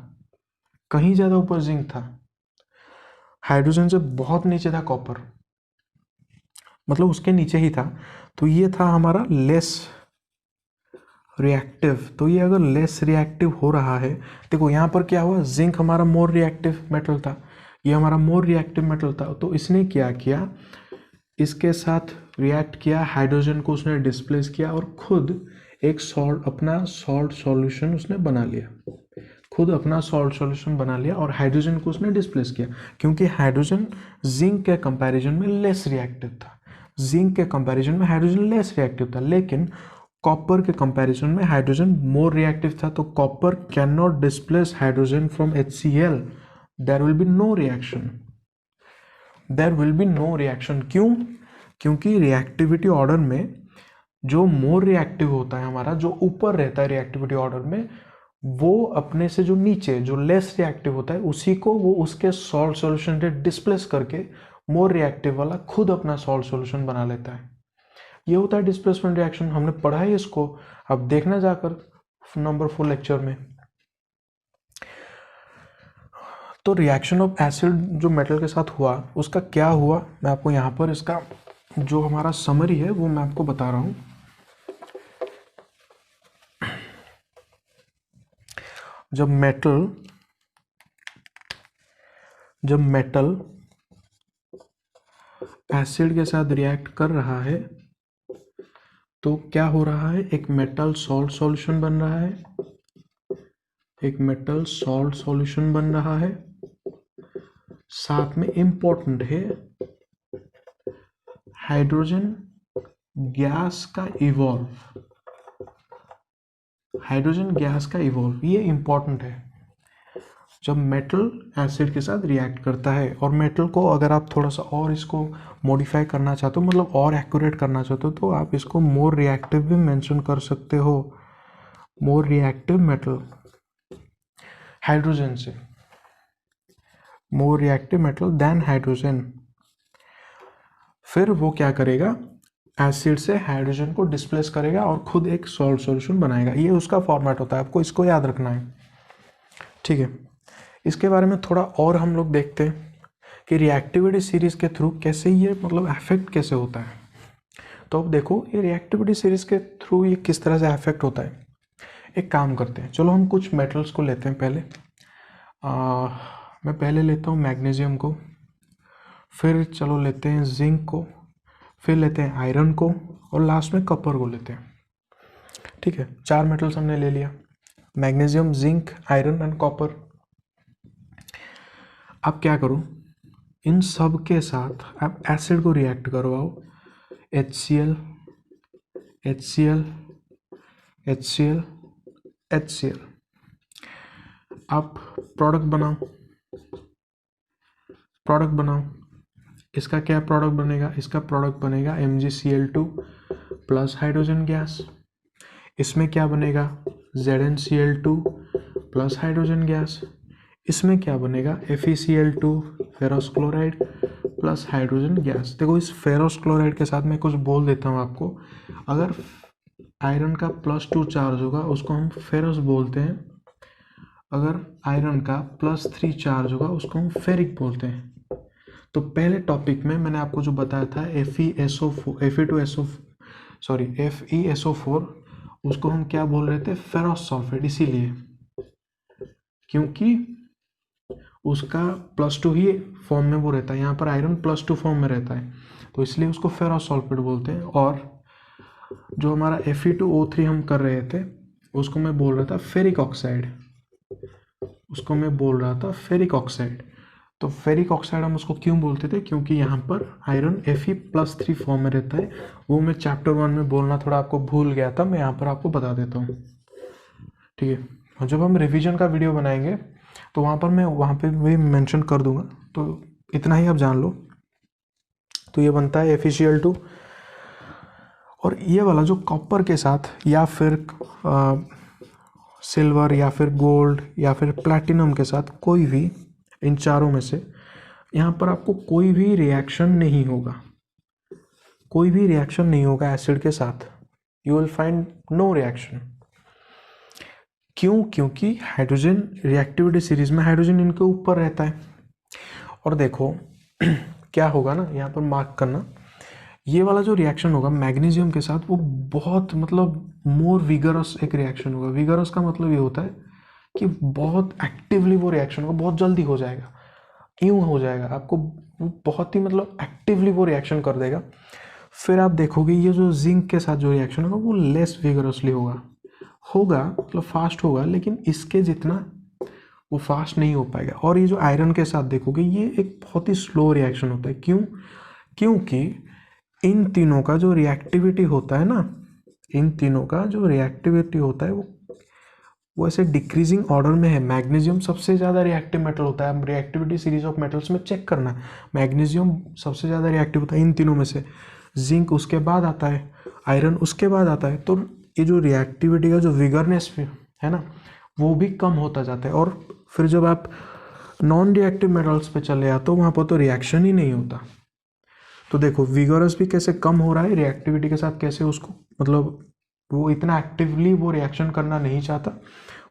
कहीं ज़्यादा ऊपर जिंक था, हाइड्रोजन से बहुत नीचे था कॉपर, मतलब उसके नीचे ही था। तो ये था हमारा लेस रिएक्टिव, तो ये अगर लेस रिएक्टिव हो रहा है, देखो यहाँ पर क्या हुआ, जिंक हमारा मोर रिएक्टिव मेटल था, ये हमारा मोर रिएक्टिव मेटल था, तो इसने क्या किया, इसके साथ रिएक्ट किया, हाइड्रोजन को उसने डिस्प्लेस किया और खुद एक सॉल्ट, अपना सॉल्ट सॉल्यूशन उसने बना लिया, खुद अपना सॉल्ट सॉल्यूशन बना लिया और हाइड्रोजन को उसने डिस्प्लेस किया, क्योंकि हाइड्रोजन जिंक के कंपैरिजन में लेस रिएक्टिव था, जिंक के कंपैरिजन में हाइड्रोजन लेस रिएक्टिव था, लेकिन कॉपर के कंपैरिजन में हाइड्रोजन मोर रिएक्टिव था, तो copper can not displace hydrogen from HCl, there will be no reaction, there will be no reaction. क्यों? क्योंकि रिएक्टिविटी ऑर्डर में जो मोर रिएक्टिव होता है हमारा, जो ऊपर रहता है रिएक्टिविटी ऑर्डर में, वो अपने से जो नीचे जो लेस रिएक्टिव होता है उसी को वो उसके सॉल्ट सॉल्यूशन से डिस्प्लेस करके मोर रिएक्टिव वाला खुद अपना सॉल्ट सॉल्यूशन बना लेता है। ये होता है डिस्प्लेसमेंट रिएक्शन, हमने पढ़ा है इसको, अब देखना जाकर नंबर 4 लेक्चर में। तो रिएक्शन ऑफ एसिड जो मेटल के साथ हुआ उसका क्या हुआ, मैं आपको यहाँ पर इसका जो हमारा समरी है वो मैं आपको बता रहा हूँ। जब मेटल एसिड के साथ रिएक्ट कर रहा है तो क्या हो रहा है, एक मेटल सॉल्ट सॉल्यूशन बन रहा है, एक मेटल सॉल्ट सॉल्यूशन बन रहा है, साथ में इंपॉर्टेंट है हाइड्रोजन गैस का इवॉल्व, हाइड्रोजन गैस का इवॉल्व, ये इंपॉर्टेंट है जब मेटल एसिड के साथ रिएक्ट करता है। और मेटल को अगर आप थोड़ा सा और इसको मॉडिफाई करना चाहते हो, मतलब और एक्यूरेट करना चाहते हो, तो आप इसको मोर रिएक्टिव भी मेंशन कर सकते हो, मोर रिएक्टिव मेटल हाइड्रोजन से, more reactive metal than hydrogen. फिर वो क्या करेगा, एसिड से हाइड्रोजन को डिस्प्लेस करेगा और खुद एक सॉल्ट सॉल्यूशन बनाएगा, ये उसका फॉर्मेट होता है, आपको इसको याद रखना है, ठीक है। इसके बारे में थोड़ा और हम लोग देखते हैं कि रिएक्टिविटी सीरीज के थ्रू कैसे ये मतलब अफेक्ट कैसे होता है। तो अब देखो ये रिएक्टिविटी सीरीज के थ्रू ये किस तरह से अफेक्ट होता है। एक काम करते हैं, चलो हम कुछ मेटल्स को लेते हैं पहले। मैं पहले लेता हूँ मैग्नीशियम को, फिर चलो लेते हैं जिंक को, फिर लेते हैं आयरन को और लास्ट में कॉपर को लेते हैं, ठीक है। 4 मेटल्स हमने ले लिया, magnesium, zinc, iron and copper. अब क्या करूँ, इन सब के साथ आप एसिड को रिएक्ट करवाओ, HCl, HCl, HCl, HCl। आप प्रोडक्ट बनाओ, इसका क्या प्रोडक्ट बनेगा, इसका प्रोडक्ट बनेगा MgCl2 प्लस हाइड्रोजन गैस। इसमें क्या बनेगा, ZnCl2 प्लस हाइड्रोजन गैस। इसमें क्या बनेगा, FeCl2 ferrous chloride plus hydrogen gas. देखो इस फेरस क्लोराइड के साथ मैं कुछ बोल देता हूँ आपको, अगर आयरन का +2 चार्ज होगा उसको हम फेरस बोलते हैं, अगर आयरन का +3 चार्ज होगा उसको हम फेरिक बोलते हैं। तो पहले टॉपिक में मैंने आपको जो बताया था FeSO4 उसको हम क्या बोल रहे थे, फेरस सल्फेट, इसीलिए क्योंकि उसका +2 ही फॉर्म में वो रहता है, यहाँ पर आयरन +2 फॉर्म में रहता है, तो इसलिए उसको फेरस सल्फेट बोलते हैं। और जो हमारा Fe2O3 हम कर रहे थे उसको मैं बोल रहा था फेरिक ऑक्साइड, उसको मैं बोल रहा था फेरिक ऑक्साइड। तो फेरिक ऑक्साइड हम उसको क्यों बोलते थे, क्योंकि यहाँ पर आयरन Fe+3 फॉर्म में रहता है, वो मैं चैप्टर 1 में बोलना थोड़ा आपको भूल गया था, मैं यहाँ पर आपको बता देता हूँ, ठीक है। और जब हम रिवीजन का वीडियो बनाएंगे तो वहाँ पर मैं वहाँ पे भी मेंशन कर दूंगा, तो इतना ही आप जान लो। तो ये बनता है FeCl2, और ये वाला जो कॉपर के साथ या फिर सिल्वर या फिर गोल्ड या फिर प्लैटिनम के साथ कोई भी इन चारों में से यहाँ पर आपको कोई भी रिएक्शन नहीं होगा, कोई भी रिएक्शन नहीं होगा एसिड के साथ, you will find no reaction. क्यों? क्योंकि हाइड्रोजन रिएक्टिविटी सीरीज में हाइड्रोजन इनके ऊपर रहता है। और देखो क्या होगा ना, यहाँ पर मार्क करना, ये वाला जो रिएक्शन होगा मैग्नीशियम के साथ वो बहुत मतलब मोर विगरस एक रिएक्शन होगा। विगरस का मतलब ये होता है कि बहुत एक्टिवली वो रिएक्शन होगा, बहुत जल्दी हो जाएगा, यूँ हो जाएगा आपको, वो बहुत ही मतलब एक्टिवली वो रिएक्शन कर देगा। फिर आप देखोगे ये जो जिंक के साथ जो रिएक्शन होगा वो लेस विगरसली होगा, होगा मतलब फास्ट होगा, लेकिन इसके जितना वो फास्ट नहीं हो पाएगा। और ये जो आयरन के साथ देखोगे ये एक बहुत ही स्लो रिएक्शन होता है। क्यों? क्योंकि इन तीनों का जो रिएक्टिविटी होता है ना, इन तीनों का जो रिएक्टिविटी होता है वो ऐसे डिक्रीजिंग ऑर्डर में है। मैग्नीशियम सबसे ज़्यादा रिएक्टिव मेटल होता है। रिएक्टिविटी सीरीज ऑफ मेटल्स में चेक करना, मैग्नीशियम सबसे ज़्यादा रिएक्टिव होता है इन तीनों में से। जिंक उसके बाद आता है, आयरन उसके बाद आता है। तो ये जो रिएक्टिविटी का जो विगरनेस है ना, वो भी कम होता जाता है। और फिर जब आप नॉन रिएक्टिव मेटल्स पे चले आते हो, वहाँ पर तो रिएक्शन ही नहीं होता। तो देखो विगरस भी कैसे कम हो रहा है, रिएक्टिविटी के साथ कैसे उसको मतलब वो इतना एक्टिवली वो रिएक्शन करना नहीं चाहता,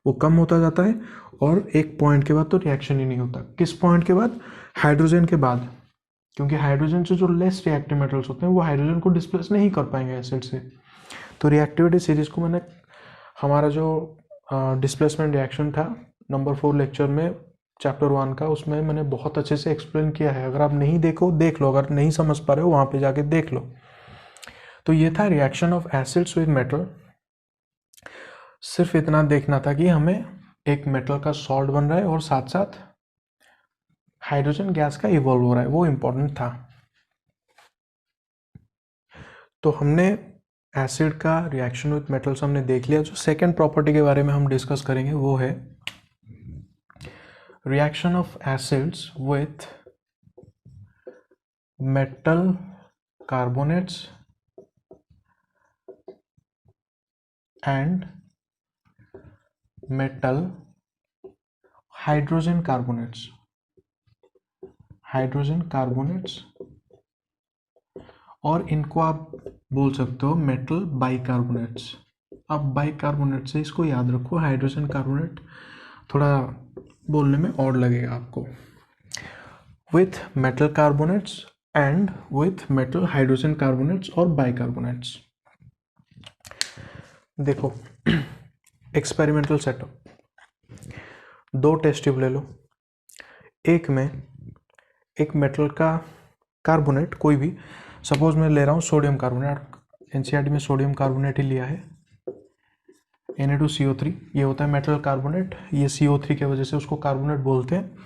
वो कम होता जाता है। और एक पॉइंट के बाद तो रिएक्शन ही नहीं होता। किस पॉइंट के बाद? हाइड्रोजन के बाद। क्योंकि हाइड्रोजन से जो लेस रिएक्टिव मेटल्स होते हैं वो हाइड्रोजन को डिस्प्लेस नहीं कर पाएंगे एसिड से। तो रिएक्टिविटी सीरीज को मैंने हमारा जो डिस्प्लेसमेंट रिएक्शन था नंबर 4 लेक्चर में चैप्टर 1 का, उसमें मैंने बहुत अच्छे से एक्सप्लेन किया है। अगर आप नहीं देखो देख लो, अगर नहीं समझ पा रहे हो वहाँ पे जाके देख लो। तो ये था reaction of acids with metal. सिर्फ इतना देखना था कि हमें एक मेटल का सॉल्ट बन रहा है और साथ साथ हाइड्रोजन गैस का इवॉल्व हो रहा है, वो इम्पोर्टेंट था। तो हमने एसिड का रिएक्शन विद मेटल्स हमने देख लिया। जो सेकेंड प्रॉपर्टी के बारे में हम डिस्कस करेंगे वो है reaction of acids with metal carbonates and metal hydrogen carbonates. Hydrogen carbonates, और इनको आप बोल सकते हो मेटल बाइकार्बोनेट्स। आप बाइकार्बोनेट से इसको याद रखो, हाइड्रोजन कार्बोनेट थोड़ा बोलने में और लगेगा आपको। With metal carbonates and with metal hydrogen carbonates और बाइकार्बोनेट्स। देखो एक्सपेरिमेंटल सेटअप, 2 टेस्ट ट्यूब ले लो। एक में एक मेटल का कार्बोनेट कोई भी, सपोज मैं ले रहा हूँ सोडियम कार्बोनेट, एनसीईआरटी में सोडियम कार्बोनेट ही लिया है, Na2CO3। ये होता है मेटल कार्बोनेट, ये CO3 की वजह से उसको कार्बोनेट बोलते हैं।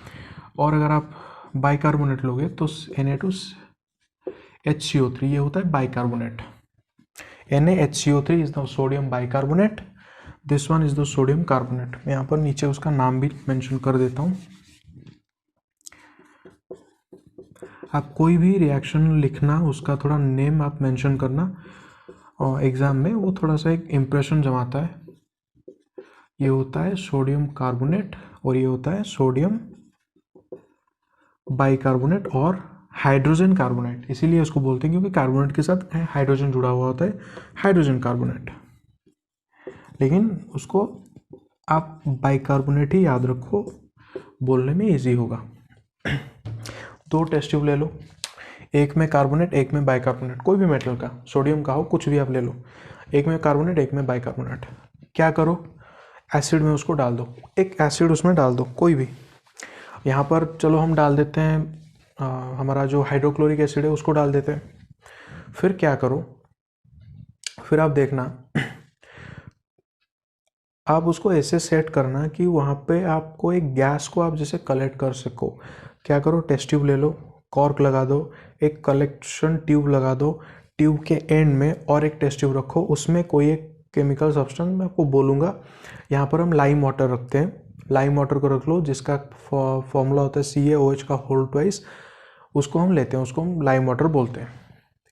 और अगर आप बाइकार्बोनेट लोगे तो Na2HCO3, ये होता है bicarbonate. NaHCO3 is the sodium bicarbonate, this one is the sodium carbonate. मैं यहाँ पर नीचे उसका नाम भी मेंशन कर देता हूँ। आप कोई भी रिएक्शन लिखना, उसका थोड़ा नेम आप मेंशन करना, और एग्ज़ाम में वो थोड़ा सा एक इम्प्रेशन जमाता है। ये होता है सोडियम कार्बोनेट और ये होता है सोडियम बाइकार्बोनेट और हाइड्रोजन कार्बोनेट। इसीलिए इसको बोलते हैं क्योंकि कार्बोनेट के साथ हाइड्रोजन जुड़ा हुआ होता है, हाइड्रोजन कार्बोनेट। लेकिन उसको आप बाइकार्बोनेट ही याद रखो, बोलने में इजी होगा। 2 टेस्ट ट्यूब ले लो, एक में कार्बोनेट एक में बाइकार्बोनेट, कोई भी मेटल का, सोडियम का हो, कुछ भी आप ले लो। एक में कार्बोनेट एक में बाइकार्बोनेट। क्या करो, एसिड में उसको डाल दो, एक एसिड उसमें डाल दो कोई भी। यहाँ पर चलो हम डाल देते हैं हमारा जो हाइड्रोक्लोरिक एसिड है उसको डाल देते हैं। फिर क्या करो, फिर आप देखना, आप उसको ऐसे सेट करना कि वहाँ पे आपको एक गैस को आप जैसे कलेक्ट कर सको। क्या करो, टेस्ट ट्यूब ले लो, कॉर्क लगा दो, एक कलेक्शन ट्यूब लगा दो, ट्यूब के एंड में और एक टेस्ट ट्यूब रखो, उसमें कोई एक केमिकल सब्सटेंस मैं आपको बोलूँगा। यहाँ पर हम लाइम वाटर रखते हैं, लाइम वाटर को रख लो जिसका फॉर्मूला होता है CaOH का होल ट्वाइस, उसको हम लेते हैं, उसको हम लाइम वाटर बोलते हैं।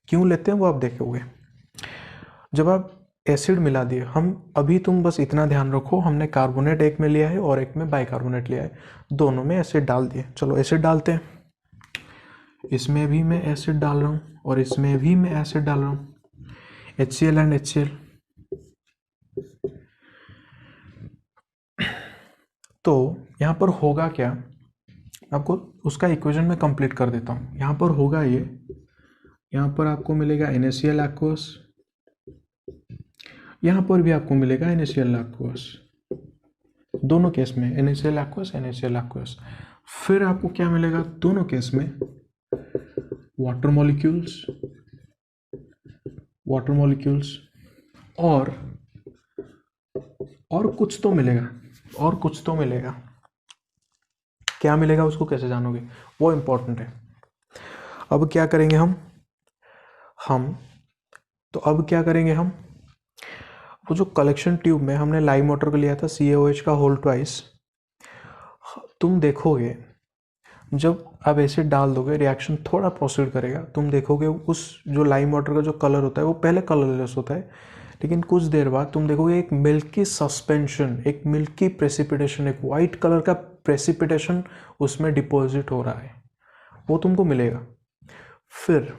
क्यों लेते हैं वो आप देखोगे। जब आप एसिड मिला दिए, हम अभी तुम बस इतना ध्यान रखो, हमने कार्बोनेट एक में लिया है और एक में बाइकार्बोनेट लिया है, दोनों में एसिड डाल दिए। चलो एसिड डालते हैं, इसमें भी मैं एसिड डाल रहा हूँ और इसमें भी मैं एसिड डाल रहा हूँ, HCl एंड HCl। तो यहाँ पर होगा क्या, आपको उसका इक्वेशन में कंप्लीट कर देता हूँ। यहाँ पर होगा ये यहाँ पर आपको मिलेगा NaCl aqueous, यहाँ पर भी आपको मिलेगा NaCl aqueous, दोनों केस में NaCl aqueous NaCl aqueous। फिर आपको क्या मिलेगा दोनों केस में, वाटर मॉलिक्यूल्स और कुछ तो मिलेगा, क्या मिलेगा उसको कैसे जानोगे, वो इंपॉर्टेंट है। अब क्या करेंगे हम वो जो कलेक्शन ट्यूब में हमने लाइम वाटर को लिया था CaOH का होल ट्वाइस, तुम देखोगे जब आप एसिड डाल दोगे रिएक्शन थोड़ा प्रोसीड करेगा, तुम देखोगे उस जो लाइम वाटर का जो कलर होता है वो पहले कलरलेस होता है, लेकिन कुछ देर बाद तुम देखोगे एक मिल्की सस्पेंशन, एक मिल्की प्रेसिपिटेशन, एक वाइट कलर का प्रेसिपिटेशन उसमें डिपॉजिट हो रहा है, वो तुमको मिलेगा। फिर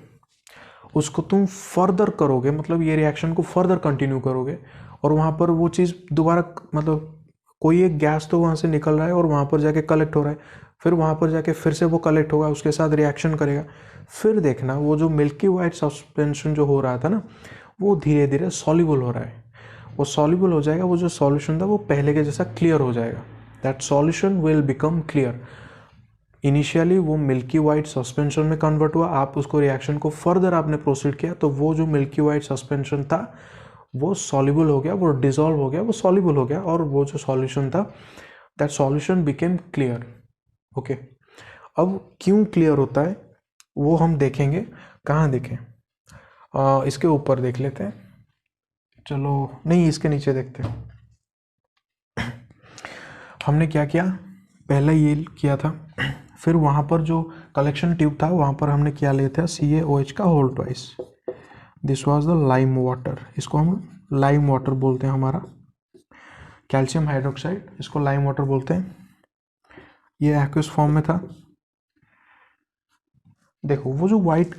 उसको तुम फर्दर करोगे, मतलब ये रिएक्शन को फर्दर कंटिन्यू करोगे और वहाँ पर वो चीज़ दोबारा, मतलब कोई एक गैस तो वहाँ से निकल रहा है और वहाँ पर जाके कलेक्ट हो रहा है, फिर वहाँ पर जाके फिर से वो कलेक्ट होगा, उसके साथ रिएक्शन करेगा, फिर देखना वो जो मिल्की वाइट सस्पेंशन जो हो रहा था ना, वो धीरे धीरे सॉल्युबल हो रहा है, वो सॉल्युबल हो जाएगा, वो जो सॉल्यूशन था वो पहले के जैसा क्लियर हो जाएगा, that solution will become clear. Initially वो मिल्की वाइट सस्पेंशन में कन्वर्ट हुआ, आप उसको रिएक्शन को फर्दर आपने प्रोसीड किया तो वो जो मिल्की वाइट सस्पेंशन था वो सॉल्युबल हो गया, वो डिसॉल्व हो गया, वो सॉल्युबल हो गया, और वो जो सॉल्यूशन था that solution became clear. Okay, अब क्यों क्लियर होता है वो हम देखेंगे, कहाँ देखें, इसके ऊपर देख लेते हैं, चलो नहीं इसके नीचे देखते हैं। हमने क्या किया, पहले ये किया था, फिर वहाँ पर जो कलेक्शन ट्यूब था वहाँ पर हमने क्या लिया था CaOH का whole twice, this was the lime water, इसको हम लाइम वाटर बोलते हैं, हमारा कैल्शियम हाइड्रोक्साइड, इसको लाइम वाटर बोलते हैं, ये एक्वस फॉर्म में था। देखो वो जो वाइट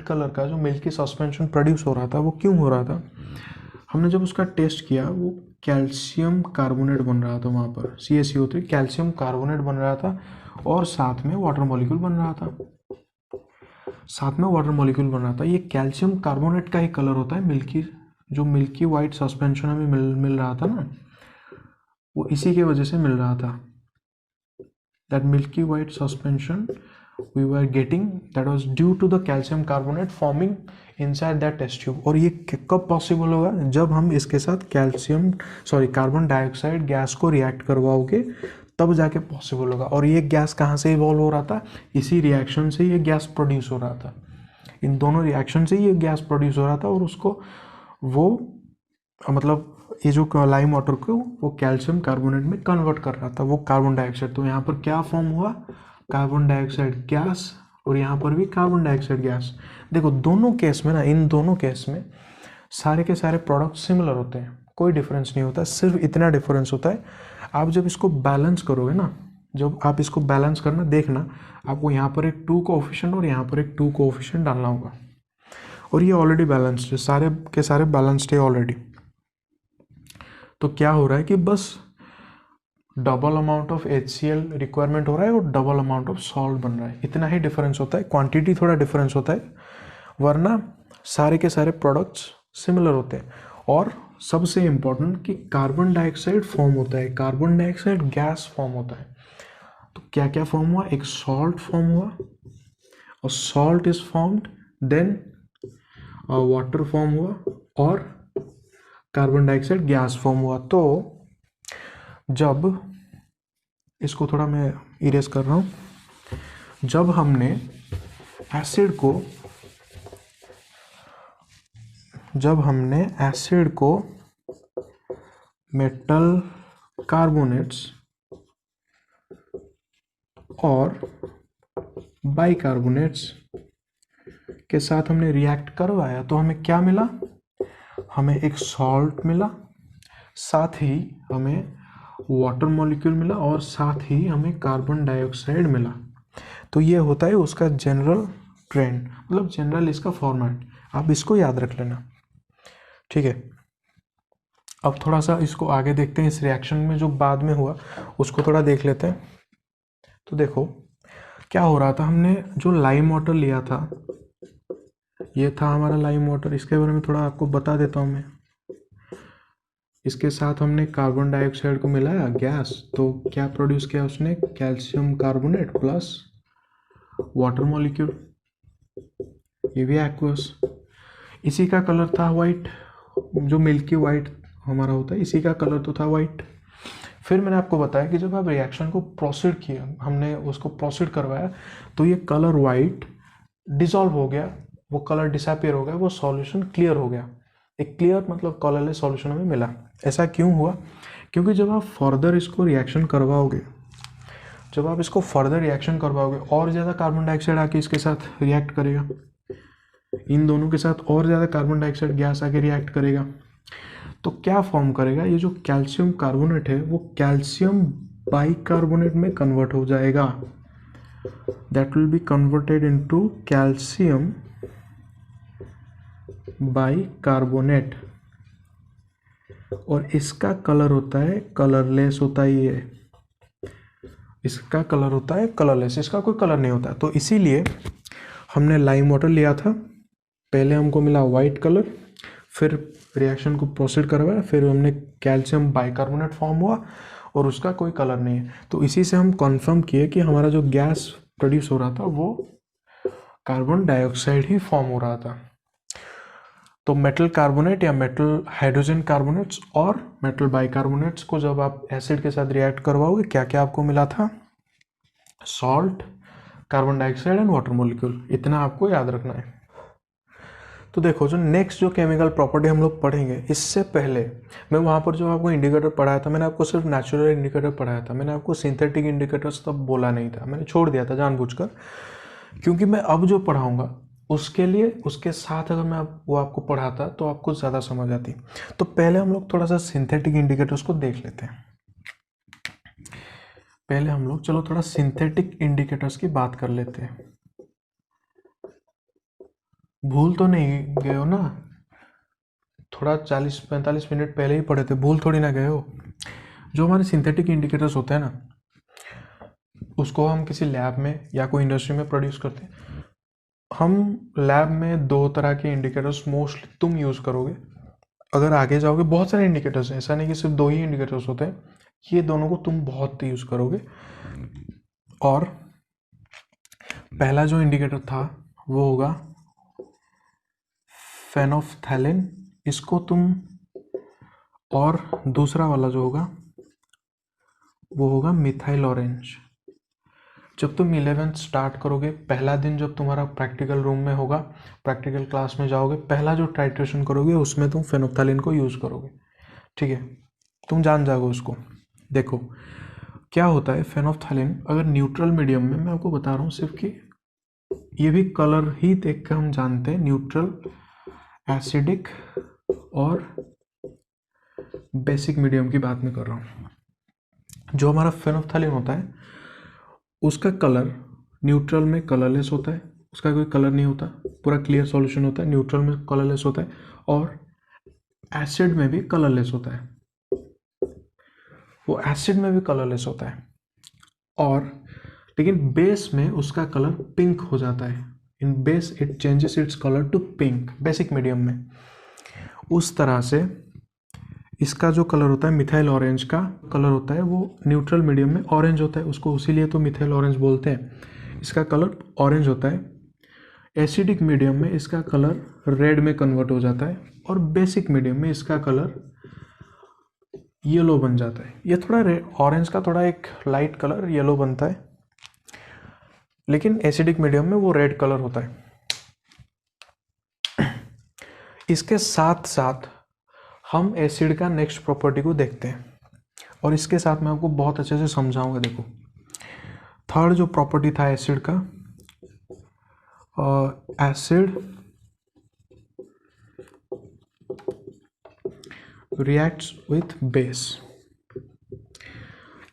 कलर का जो मिल्की सस्पेंशन प्रोड्यूस हो रहा था वो क्यों हो रहा था, हमने जब उसका टेस्ट किया वो कैल्शियम कार्बोनेट बन रहा था, वहाँ पर CaCO3 कैल्शियम कार्बोनेट बन रहा था और साथ में वाटर मॉलिक्यूल बन रहा था, ये कैल्शियम कार्बोनेट का ही कलर होता है, जो मिल्की वाइट सस्पेंशन हमें मिल रहा था ना, वो इसी के वजह से मिल रहा था, that milky white suspension we were getting, that was due to the calcium carbonate forming inside that test tube। और ये कब पॉसिबल होगा, जब हम इसके साथ कार्बन डाइऑक्साइड गैस को रिएक्ट करवाओगे तब जाके पॉसिबल होगा। और ये गैस कहाँ से इवॉल्व हो रहा था, इसी रिएक्शन से ये गैस प्रोड्यूस हो रहा था, इन दोनों रिएक्शन से ये गैस प्रोड्यूस हो रहा था, और उसको वो मतलब ये जो लाइम वाटर को वो कैल्शियम कार्बोनेट में कन्वर्ट कर रहा था, वो कार्बन डाइऑक्साइड। तो यहाँ पर क्या फॉर्म हुआ, कार्बन डाइऑक्साइड गैस, और यहाँ पर भी कार्बन डाइऑक्साइड गैस। देखो दोनों केस में ना, इन दोनों केस में सारे के सारे प्रोडक्ट सिमिलर होते हैं, कोई डिफरेंस नहीं होता, सिर्फ इतना डिफरेंस होता है आप जब इसको बैलेंस करोगे ना, जब आप इसको बैलेंस करना देखना, आपको यहाँ पर एक 2 कोएफिशिएंट और यहाँ पर एक 2 कोएफिशिएंट डालना होगा, और ये ऑलरेडी बैलेंस्ड है, सारे के सारे बैलेंस्ड है ऑलरेडी। तो क्या हो रहा है कि बस double amount of HCl requirement हो रहा है और डबल अमाउंट ऑफ सॉल्ट बन रहा है, इतना ही डिफरेंस होता है, क्वांटिटी थोड़ा डिफरेंस होता है, वरना सारे के सारे प्रोडक्ट्स सिमिलर होते हैं। और सबसे इम्पोर्टेंट कि कार्बन डाइऑक्साइड फॉर्म होता है, कार्बन डाइऑक्साइड गैस फॉर्म होता है। तो क्या क्या फॉर्म हुआ, एक सॉल्ट फॉर्म हुआ, और salt is formed, then water form हुआ, और कार्बन डाइऑक्साइड गैस फॉर्म हुआ। तो जब इसको थोड़ा मैं इरेज कर रहा हूँ, जब हमने एसिड को मेटल कार्बोनेट्स और बाइकार्बोनेट्स के साथ हमने रिएक्ट करवाया तो हमें क्या मिला, हमें एक सॉल्ट मिला, साथ ही हमें वाटर मॉलिक्यूल मिला, और साथ ही हमें कार्बन डाइऑक्साइड मिला। तो ये होता है उसका जनरल ट्रेंड, मतलब जनरल इसका फॉर्मेट, आप इसको याद रख लेना, ठीक है। अब थोड़ा सा इसको आगे देखते हैं, इस रिएक्शन में जो बाद में हुआ उसको थोड़ा देख लेते हैं। तो देखो क्या हो रहा था, हमने जो लाइम वाटर लिया था, ये था हमारा लाइम वाटर, इसके बारे में थोड़ा आपको बता देता हूँ मैं। इसके साथ हमने कार्बन डाइऑक्साइड को मिलाया गैस, तो क्या प्रोड्यूस किया उसने, calcium carbonate plus water molecule, ये भी एक्वस। इसी का कलर था वाइट, जो मिल्की वाइट हमारा होता है, इसी का कलर तो था वाइट। फिर मैंने आपको बताया कि जब आप रिएक्शन को प्रोसीड किया, हमने उसको प्रोसीड करवाया, तो ये कलर वाइट डिसॉल्व हो गया, वो कलर डिसअपियर हो गया, वो सॉल्यूशन क्लियर हो गया। एक क्लियर मतलब कलरलेस सॉल्यूशन हमें मिला। ऐसा क्यों हुआ? क्योंकि जब आप फर्दर इसको रिएक्शन करवाओगे, जब आप इसको फर्दर रिएक्शन करवाओगे, और ज़्यादा कार्बन डाइऑक्साइड आके इसके साथ रिएक्ट करेगा, इन दोनों के साथ और ज़्यादा कार्बन डाइऑक्साइड गैस आके रिएक्ट करेगा, तो क्या फॉर्म करेगा, ये जो कैल्शियम कार्बोनेट है वो कैल्शियम बाइकार्बोनेट में कन्वर्ट हो जाएगा। That will be converted into calcium bicarbonate, और इसका कलर होता है कलरलेस होता है, ये इसका कलर होता है कलरलेस, इसका कोई कलर नहीं होता। तो इसीलिए हमने लाइम वाटर लिया था, पहले हमको मिला वाइट कलर, फिर रिएक्शन को प्रोसीड करवाया, फिर हमने कैल्शियम बाइकार्बोनेट फॉर्म हुआ और उसका कोई कलर नहीं है। तो इसी से हम कंफर्म किए कि हमारा जो गैस प्रोड्यूस हो रहा था वो कार्बन डाइऑक्साइड ही फॉर्म हो रहा था। तो मेटल कार्बोनेट या मेटल हाइड्रोजन कार्बोनेट्स और मेटल बाइकार्बोनेट्स को जब आप एसिड के साथ रिएक्ट करवाओगे, क्या क्या आपको मिला था, salt, carbon dioxide and water molecule. इतना आपको याद रखना है। तो देखो, जो नेक्स्ट जो केमिकल प्रॉपर्टी हम लोग पढ़ेंगे, इससे पहले मैं वहाँ पर जो आपको इंडिकेटर पढ़ाया था, मैंने आपको सिर्फ नेचुरल इंडिकेटर पढ़ाया था, मैंने आपको सिंथेटिक इंडिकेटर्स तब बोला नहीं था, मैंने छोड़ दिया था जानबूझकर, क्योंकि मैं अब जो पढ़ाऊँगा उसके लिए उसके साथ अगर मैं वो आपको पढ़ाता तो आपको ज़्यादा समझ आती। तो पहले हम लोग थोड़ा सा सिंथेटिक इंडिकेटर्स को देख लेते हैं। पहले हम लोग चलो थोड़ा सिंथेटिक इंडिकेटर्स की बात कर लेते हैं। भूल तो नहीं गए हो ना? थोड़ा 40-45 मिनट पहले ही पढ़े थे, भूल थोड़ी ना गए हो। जो हमारे सिंथेटिक इंडिकेटर्स होते हैं ना, उसको हम किसी लैब में या कोई इंडस्ट्री में प्रोड्यूस करते हैं। हम लैब में दो तरह के इंडिकेटर्स मोस्टली तुम यूज़ करोगे। अगर आगे जाओगे बहुत सारे इंडिकेटर्स हैं, ऐसा नहीं कि सिर्फ दो ही इंडिकेटर्स होते हैं, ये दोनों को तुम बहुत यूज़ करोगे। और पहला जो इंडिकेटर था वो होगा फेनोफ्थैलिन, इसको तुम, और दूसरा वाला जो होगा वो होगा मिथाइल ऑरेंज। जब तुम 11th स्टार्ट करोगे, पहला दिन जब तुम्हारा प्रैक्टिकल रूम में होगा, प्रैक्टिकल क्लास में जाओगे, पहला जो टाइट्रेशन करोगे उसमें तुम फेनोफ्थैलिन को यूज़ करोगे, ठीक है? तुम जान जाओगे उसको। देखो क्या होता है, फेनोफ्थैलिन अगर न्यूट्रल मीडियम में, मैं आपको बता रहा हूँ सिर्फ कि ये भी कलर ही देख कर हम जानते हैं, न्यूट्रल, एसिडिक और बेसिक मीडियम की बात मैं कर रहा हूँ। जो हमारा फेनोफ्थैलिन होता है उसका कलर न्यूट्रल में कलरलेस होता है, उसका कोई कलर नहीं होता, पूरा क्लियर सॉल्यूशन होता है, न्यूट्रल में कलरलेस होता है, और एसिड में भी कलरलेस होता है, वो एसिड में भी कलरलेस होता है। और लेकिन बेस में उसका कलर पिंक हो जाता है, in base it changes its colour to pink, basic medium में। उस तरह से इसका जो कलर होता है, मिथाइल ऑरेंज का कलर होता है, वो न्यूट्रल मीडियम में ऑरेंज होता है, उसको उसीलिए तो मिथाइल ऑरेंज बोलते हैं। इसका कलर ऑरेंज होता है। एसिडिक मीडियम में इसका कलर रेड में कन्वर्ट हो जाता है, और बेसिक मीडियम में इसका कलर येलो बन जाता है। ये थोड़ा ऑरेंज का थोड़ा एक लाइट कलर येलो बनता है, लेकिन एसिडिक मीडियम में वो रेड कलर होता है। इसके साथ साथ हम एसिड का नेक्स्ट प्रॉपर्टी को देखते हैं, और इसके साथ मैं आपको बहुत अच्छे से समझाऊंगा। देखो, थर्ड जो प्रॉपर्टी था एसिड का, acid reacts with base.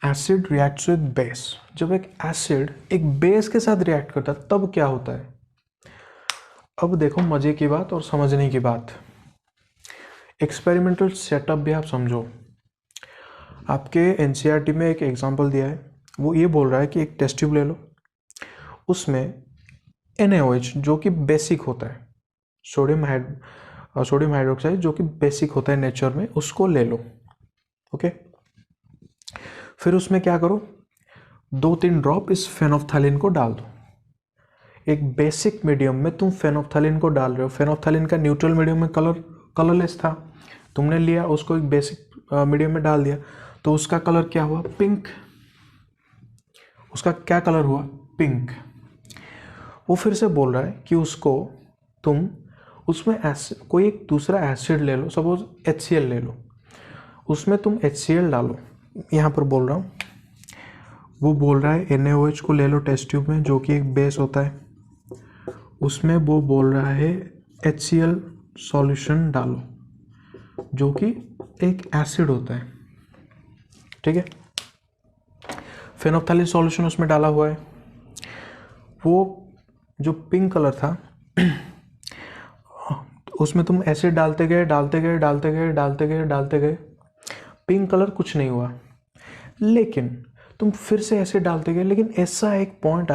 Acid reacts with base. जब एक एसिड एक बेस के साथ रिएक्ट करता है तब क्या होता है? अब देखो मजे की बात और समझने की बात, एक्सपेरिमेंटल सेटअप भी आप समझो। आपके एनसीईआरटी में एक एग्जांपल दिया है, वो ये बोल रहा है कि एक टेस्ट ट्यूब ले लो, उसमें NaOH जो कि बेसिक होता है, सोडियम हाइड्रोक्साइड जो कि बेसिक होता है नेचर में, उसको ले लो। ओके, फिर उसमें क्या करो, 2-3 ड्रॉप इस फेनोफ्थैलीन को डाल दो। एक बेसिक मीडियम में तुम फेनोफ्थैलीन को डाल रहे हो, फेनोफ्थैलीन का न्यूट्रल मीडियम में कलरलेस था, तुमने लिया उसको एक बेसिक मीडियम में डाल दिया, तो उसका कलर क्या हुआ, पिंक। उसका क्या कलर हुआ, पिंक। वो फिर से बोल रहा है कि उसको तुम उसमें कोई एक दूसरा एसिड ले लो, सपोज HCl ले लो, उसमें तुम HCl डालो। यहाँ पर बोल रहा हूँ, वो बोल रहा है NaOH को ले लो टेस्ट ट्यूब में जो कि एक बेस होता है, उसमें वो बोल रहा है HCl सॉल्यूशन डालो जो कि एक एसिड होता है। ठीक है, फेनोफ्थैलीन सॉल्यूशन उसमें डाला हुआ है। वो जो पिंक कलर था उसमें तुम एसिड डालते गए, पिंक कलर कुछ नहीं हुआ। लेकिन तुम फिर से एसिड डालते गए, लेकिन ऐसा एक पॉइंट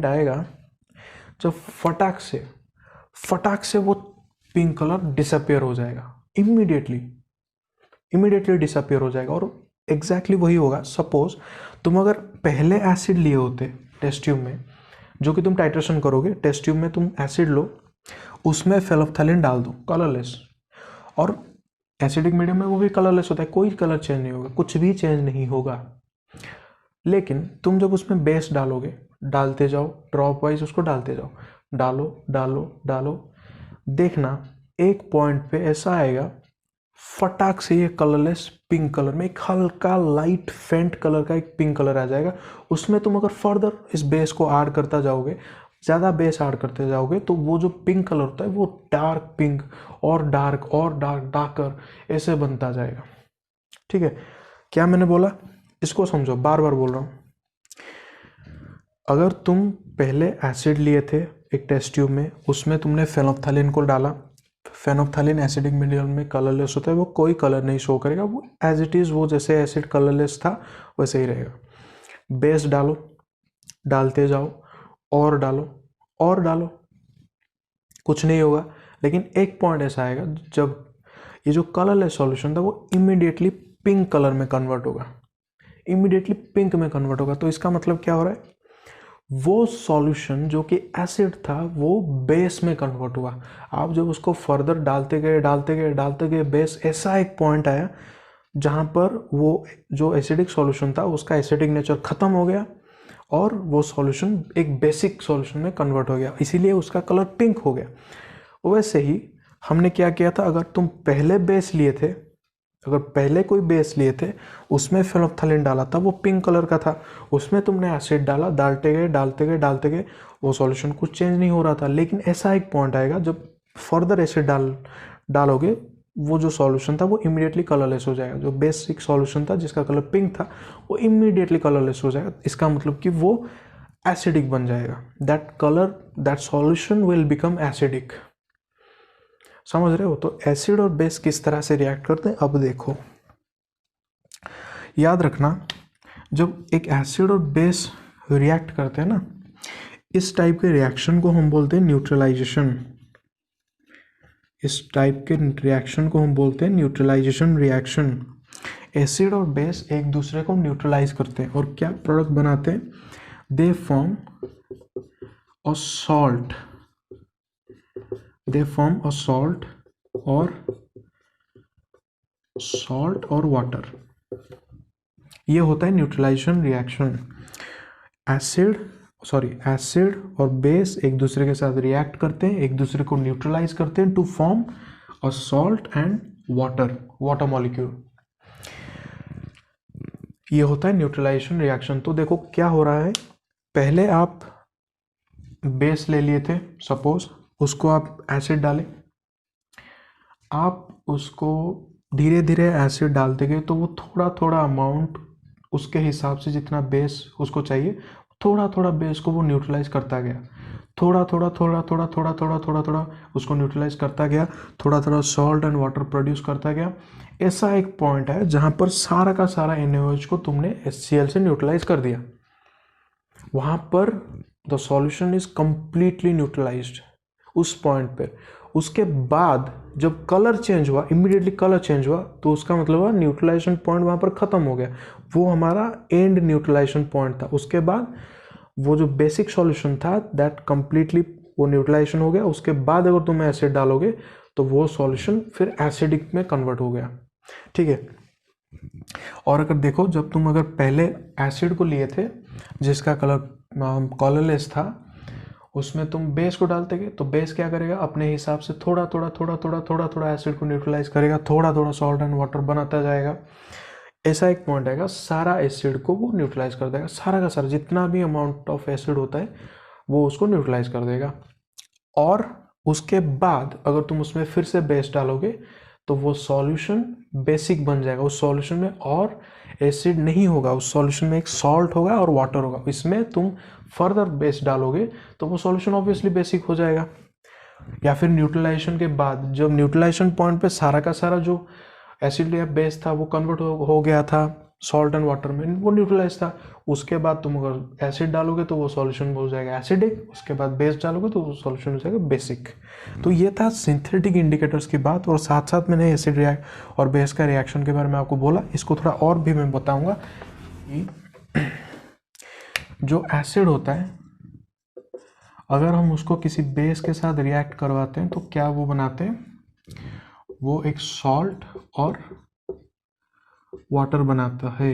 आएगा जब फटाक से वो पिंक कलर डिसअपियर हो जाएगा, इमीडिएटली डिसअपियर हो जाएगा। और एग्जैक्टली वही होगा। सपोज तुम अगर पहले एसिड लिए होते टेस्ट ट्यूब में, जो कि तुम टाइट्रेशन करोगे, टेस्ट ट्यूब में तुम एसिड लो, उसमें फेनोफ्थैलीन डाल दो कलरलेस, और एसिडिक मीडियम में वो भी कलरलेस होता है, कोई कलर चेंज नहीं होगा, कुछ भी चेंज नहीं होगा। लेकिन तुम जब उसमें बेस डालोगे, डालते जाओ ड्रॉप वाइज, उसको डालते जाओ, डालो, देखना एक पॉइंट पे ऐसा आएगा, फटाक से ये कलरलेस पिंक कलर में एक हल्का लाइट फेंट कलर का एक पिंक कलर आ जाएगा। उसमें तुम अगर फर्दर इस बेस को ऐड करता जाओगे, ज़्यादा बेस ऐड करते जाओगे, तो वो जो पिंक कलर होता है वो डार्क पिंक और डार्कर ऐसे बनता जाएगा। ठीक है, क्या मैंने बोला इसको समझो, बार बार बोल रहा हूँ। अगर तुम पहले एसिड लिए थे एक टेस्ट ट्यूब में, उसमें तुमने फेनोफ्थैलीन को डाला, फेनोफ्थैलीन एसिडिक मीडियम में कलरलेस होता है, वो कोई कलर नहीं शो करेगा, वो एज इट इज़, वो जैसे एसिड कलरलेस था वैसे ही रहेगा। बेस डालो, डालते जाओ, और डालो, कुछ नहीं होगा। लेकिन एक पॉइंट ऐसा आएगा जब ये जो कलरलेस सॉल्यूशन था वो इमीडिएटली पिंक कलर में कन्वर्ट होगा, तो इसका मतलब क्या हो रहा है, वो सॉल्यूशन जो कि एसिड था वो बेस में कन्वर्ट हुआ। आप जब उसको फर्दर डालते गए बेस, ऐसा एक पॉइंट आया जहाँ पर वो जो एसिडिक सॉल्यूशन था उसका एसिडिक नेचर ख़त्म हो गया और वो सॉल्यूशन एक बेसिक सॉल्यूशन में कन्वर्ट हो गया, इसीलिए उसका कलर पिंक हो गया। वैसे ही हमने क्या किया था, अगर तुम पहले कोई बेस लिए थे, उसमें फेनोफ्थैलीन डाला था, वो पिंक कलर का था, उसमें तुमने एसिड डाला, डालते गए, वो सॉल्यूशन कुछ चेंज नहीं हो रहा था। लेकिन ऐसा एक पॉइंट आएगा जब फर्दर एसिड डालोगे, वो जो सॉल्यूशन था वो इमीडिएटली कलरलेस हो जाएगा। जो बेसिक सॉल्यूशन था जिसका कलर पिंक था वो इमीडिएटली कलरलेस हो जाएगा। इसका मतलब कि वो एसिडिक बन जाएगा, that solution will become acidic. समझ रहे हो? तो एसिड और बेस किस तरह से रिएक्ट करते हैं, अब देखो। याद रखना, जब एक एसिड और बेस रिएक्ट करते हैं ना, इस टाइप के रिएक्शन को हम बोलते हैं न्यूट्रलाइजेशन रिएक्शन। एसिड और बेस एक दूसरे को न्यूट्रलाइज करते हैं और क्या प्रोडक्ट बनाते हैं, दे फॉर्म अ सॉल्ट और वाटर। ये होता है न्यूट्रलाइजेशन रिएक्शन। एसिड और बेस एक दूसरे के साथ रिएक्ट करते हैं, एक दूसरे को न्यूट्रलाइज करते हैं to form a salt and water molecule. ये होता है न्यूट्रलाइजेशन रिएक्शन। तो देखो क्या हो रहा है, पहले आप बेस ले लिए थे, सपोज उसको आप एसिड डालें, आप उसको धीरे धीरे एसिड डालते गए, तो वो थोड़ा अमाउंट उसके हिसाब से जितना बेस उसको चाहिए, थोड़ा बेस को वो न्यूट्रलाइज करता गया, थोड़ा उसको न्यूट्रलाइज करता गया, थोड़ा सॉल्ट एंड वाटर प्रोड्यूस करता गया। ऐसा एक पॉइंट है जहाँ पर सारा का सारा NaOH को तुमने HCl से न्यूट्रलाइज कर दिया। वहाँ पर the solution is completely neutralised उस पॉइंट पे। उसके बाद जब कलर चेंज हुआ, इमीडिएटली कलर चेंज हुआ, तो उसका मतलब हुआ न्यूट्रलाइजेशन पॉइंट वहाँ पर ख़त्म हो गया, वो हमारा एंड न्यूट्रलाइजेशन पॉइंट था। उसके बाद वो जो बेसिक सॉल्यूशन था दैट कंप्लीटली वो न्यूट्रलाइजेशन हो गया। उसके बाद अगर तुम एसिड डालोगे तो वो सॉल्यूशन फिर एसिडिक में कन्वर्ट हो गया, ठीक है। और अगर देखो, जब तुम अगर पहले एसिड को लिए थे जिसका कलर कलरलेस था, उसमें तुम बेस को डालते गए तो बेस क्या करेगा, अपने हिसाब से थोड़ा थोड़ा थोड़ा थोड़ा थोड़ा थोड़ा एसिड को न्यूट्रलाइज करेगा, थोड़ा थोड़ा सॉल्ट एंड वाटर बनाता जाएगा। ऐसा एक पॉइंट आएगा सारा एसिड को वो न्यूट्रलाइज कर देगा, सारा का सारा जितना भी अमाउंट ऑफ एसिड होता है वो उसको न्यूट्रलाइज कर देगा। और उसके बाद अगर तुम उसमें फिर से बेस डालोगे तो वो सॉल्यूशन बेसिक बन जाएगा। उस सॉल्यूशन में और एसिड नहीं होगा, उस सॉल्यूशन में एक सॉल्ट होगा और वाटर होगा। इसमें तुम फर्दर बेस डालोगे तो वो सॉल्यूशन ऑब्वियसली बेसिक हो जाएगा। या फिर न्यूट्रलाइजेशन के बाद जब न्यूट्रलाइजेशन पॉइंट पे सारा का सारा जो एसिड या बेस था वो कन्वर्ट हो गया था सॉल्ट एंड वाटर में, वो न्यूट्रलाइज था। उसके बाद तुम अगर एसिड डालोगे तो वो सॉल्यूशन हो जाएगा एसिडिक, उसके बाद बेस डालोगे तो वो सॉल्यूशन हो जाएगा बेसिक। तो ये था सिंथेटिक इंडिकेटर्स की बात, और साथ साथ मैंने एसिड रिएक्ट और बेस का रिएक्शन के बारे में आपको बोला। इसको थोड़ा और भी मैं बताऊंगा कि जो एसिड होता है अगर हम उसको किसी बेस के साथ रिएक्ट करवाते हैं तो क्या वो बनाते हैं, वो एक सॉल्ट और वाटर बनाता है।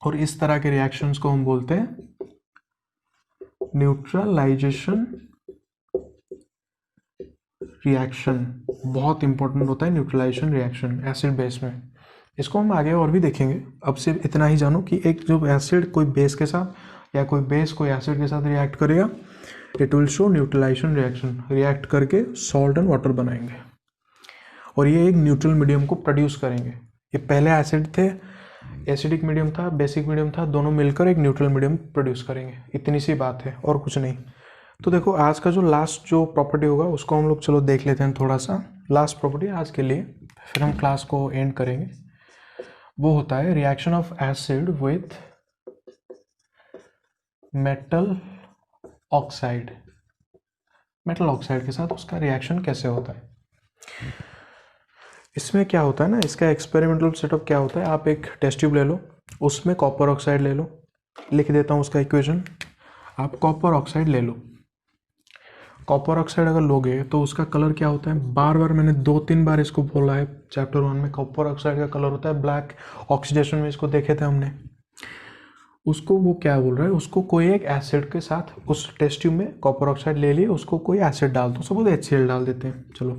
और इस तरह के रिएक्शंस को हम बोलते हैं न्यूट्रलाइजेशन रिएक्शन। बहुत इंपॉर्टेंट होता है न्यूट्रलाइजेशन रिएक्शन एसिड बेस में। इसको हम आगे और भी देखेंगे, अब सिर्फ इतना ही जानो कि एक जो एसिड कोई बेस के साथ या कोई बेस कोई एसिड के साथ रिएक्ट करेगा, it will show neutralization reaction, react करके सॉल्ट एंड वाटर बनाएंगे और ये एक न्यूट्रल मीडियम को प्रोड्यूस करेंगे। ये पहले एसिड थे, एसिडिक मीडियम था, बेसिक मीडियम था, दोनों मिलकर एक न्यूट्रल मीडियम प्रोड्यूस करेंगे। इतनी सी बात है और कुछ नहीं। तो देखो आज का जो लास्ट जो प्रॉपर्टी होगा उसको हम लोग चलो देख लेते हैं थोड़ा सा। लास्ट प्रॉपर्टी आज के लिए, फिर हम क्लास को एंड करेंगे। वो होता है reaction of acid with metal oxide. Metal oxide के साथ उसका रिएक्शन कैसे होता है। इसमें क्या होता है ना, इसका एक्सपेरिमेंटल सेटअप क्या होता है, आप एक टेस्ट ट्यूब ले लो, उसमें कॉपर ऑक्साइड ले लो, लिख देता हूँ उसका इक्वेशन। आप कॉपर ऑक्साइड ले लो, कॉपर ऑक्साइड अगर लोगे तो उसका कलर क्या होता है, बार बार मैंने 2-3 बार इसको बोला है चैप्टर 1 में, कॉपर ऑक्साइड का कलर होता है ब्लैक। ऑक्सीडेशन में इसको देखे थे हमने। उसको वो क्या बोल रहा है, उसको कोई एक एसिड के साथ उस टेस्ट ट्यूब में कॉपर ऑक्साइड ले लिए, उसको कोई एसिड डाल दो, सपोज HCl डाल देते हैं। चलो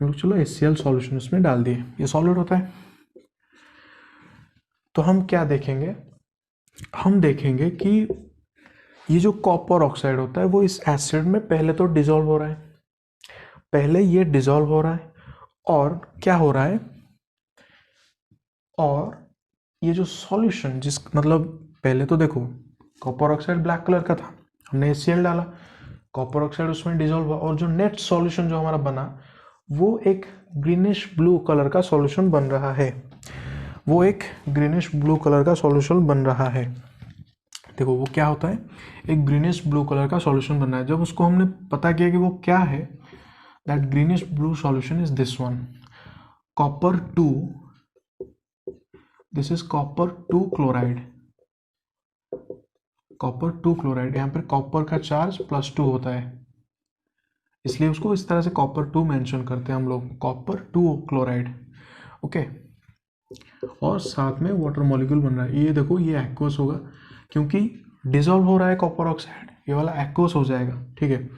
हम लोग चलो HCl सॉल्यूशन उसमें डाल दिए, ये सॉलिड होता है। तो हम क्या देखेंगे, हम देखेंगे कि ये जो कॉपर ऑक्साइड होता है वो इस एसिड में पहले तो डिसॉल्व हो रहा है, पहले ये डिसॉल्व हो रहा है और क्या हो रहा है, और ये जो सॉल्यूशन जिस मतलब पहले तो देखो कॉपर ऑक्साइड ब्लैक कलर का था, हमने HCl डाला, कॉपर ऑक्साइड उसमें डिसॉल्व हुआ और जो नेट सॉल्यूशन जो हमारा बना वो एक ग्रीनिश ब्लू कलर का सॉल्यूशन बन रहा है, वो एक ग्रीनिश ब्लू कलर का सॉल्यूशन बन रहा है। देखो वो क्या होता है, एक ग्रीनिश ब्लू कलर का सॉल्यूशन बन रहा है। जब उसको हमने पता किया कि वो क्या है, that greenish blue solution is this one, copper 2, this is copper 2 chloride, copper 2 chloride. यहाँ पर कॉपर का चार्ज +2 होता है, इसलिए उसको इस तरह से कॉपर 2 मेंशन करते हैं हम लोग, कॉपर 2 क्लोराइड। ओके, और साथ में वाटर मॉलिक्यूल बन रहा है। ये देखो ये एक्वस होगा क्योंकि डिसॉल्व हो रहा है कॉपर ऑक्साइड, ये वाला एक्वस हो जाएगा, ठीक है।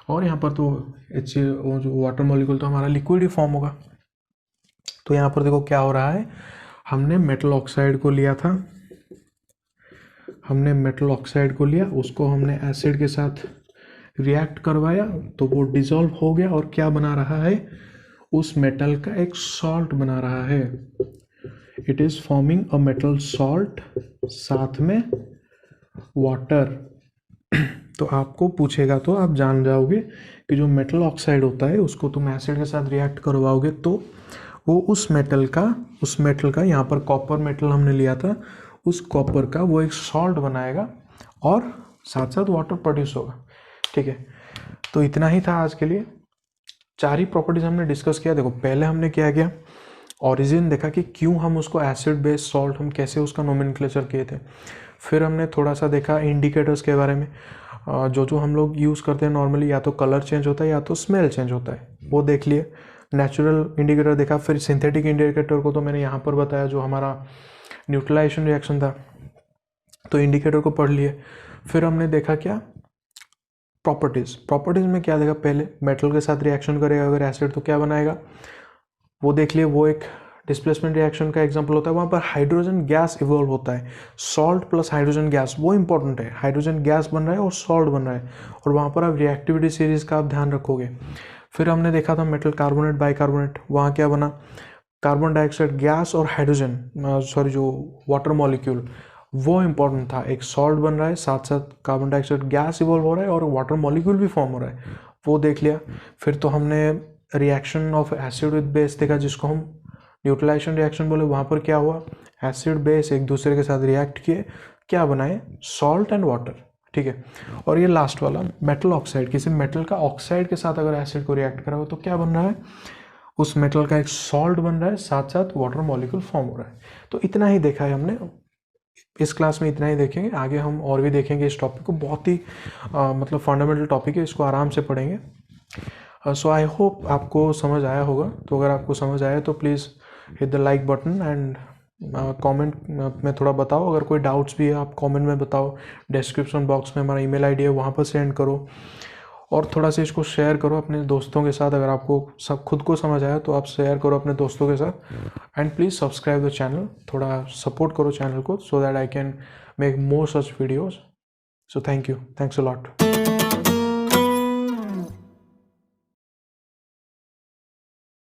और यहाँ पर तो वो जो वाटर मॉलिक्यूल तो हमारा लिक्विड ही फॉर्म होगा। तो यहाँ पर देखो क्या हो रहा है, हमने मेटल ऑक्साइड को लिया था, हमने मेटल ऑक्साइड को लिया, उसको हमने एसिड के साथ रिएक्ट करवाया तो वो डिसॉल्व हो गया और क्या बना रहा है, उस मेटल का एक सॉल्ट बना रहा है। It is forming a metal salt साथ में वाटर। तो आपको पूछेगा तो आप जान जाओगे कि जो मेटल ऑक्साइड होता है उसको तुम एसिड के साथ रिएक्ट करवाओगे तो वो उस मेटल का यहाँ पर कॉपर मेटल हमने लिया था, उस कॉपर का वो एक सॉल्ट बनाएगा और साथ साथ वाटर प्रोड्यूस होगा। ठीक है, तो इतना ही था आज के लिए। 4 ही प्रॉपर्टीज हमने डिस्कस किया। देखो पहले हमने क्या किया, ओरिजिन देखा कि क्यों हम उसको एसिड बेस सॉल्ट, हम कैसे उसका नोमेनक्लेचर किए थे। फिर हमने थोड़ा सा देखा इंडिकेटर्स के बारे में, जो जो हम लोग यूज़ करते हैं नॉर्मली, या तो कलर चेंज होता है या तो स्मेल चेंज होता है, वो देख लिए। नेचुरल इंडिकेटर देखा। फिर सिंथेटिक इंडिकेटर को तो मैंने यहाँ पर बताया, जो हमारा न्यूट्रलाइजेशन रिएक्शन था, तो इंडिकेटर को पढ़ लिए। फिर हमने देखा क्या, प्रॉपर्टीज़ में क्या देखा, पहले मेटल के साथ रिएक्शन करेगा अगर एसिड तो क्या बनाएगा, वो देख लिए। वो एक डिस्प्लेसमेंट रिएक्शन का एग्जांपल होता है। वहाँ पर हाइड्रोजन गैस इवॉल्व होता है, सॉल्ट प्लस हाइड्रोजन गैस, वो इंपॉर्टेंट है। हाइड्रोजन गैस बन रहा है और सॉल्ट बन रहा है, और वहाँ पर आप रिएक्टिविटी सीरीज का आप ध्यान रखोगे। फिर हमने देखा था मेटल कार्बोनेट बाइकार्बोनेट, वहाँ क्या बना, कार्बन डाइऑक्साइड गैस और हाइड्रोजन, जो वाटर मॉलिक्यूल, वो इंपॉर्टेंट था। एक सॉल्ट बन रहा है, साथ साथ कार्बन डाइऑक्साइड गैस इवॉल्व हो रहा है और वाटर मॉलिक्यूल भी फॉर्म हो रहा है, वो देख लिया। फिर तो हमने reaction of acid with base देखा, जिसको हम न्यूट्रलाइजेशन रिएक्शन बोले। वहाँ पर क्या हुआ, एसिड बेस एक दूसरे के साथ रिएक्ट किए, क्या बनाए, सॉल्ट एंड वाटर। ठीक है, और ये लास्ट वाला मेटल ऑक्साइड, किसी मेटल का ऑक्साइड के साथ अगर एसिड को रिएक्ट करा हो तो क्या बन रहा है, उस मेटल का एक सॉल्ट बन रहा है, साथ साथ वाटर मॉलिक्यूल फॉर्म हो रहा है। तो इतना ही देखा है हमने इस क्लास में, इतना ही देखेंगे। आगे हम और भी देखेंगे इस टॉपिक को, बहुत ही मतलब फंडामेंटल टॉपिक है, इसको आराम से पढ़ेंगे। सो आई होप आपको समझ आया होगा। तो अगर आपको समझ आया तो please hit the like button and comment में थोड़ा बताओ। अगर कोई डाउट्स भी है आप कमेंट में बताओ। डिस्क्रिप्शन बॉक्स में हमारा ईमेल आईडी है, वहाँ पर सेंड करो। और थोड़ा सा इसको शेयर करो अपने दोस्तों के साथ। अगर आपको सब खुद को समझ आया तो आप शेयर करो अपने दोस्तों के साथ। And please subscribe the channel, थोड़ा सपोर्ट करो चैनल को, so that I can make more such videos. So thank you, thanks a lot.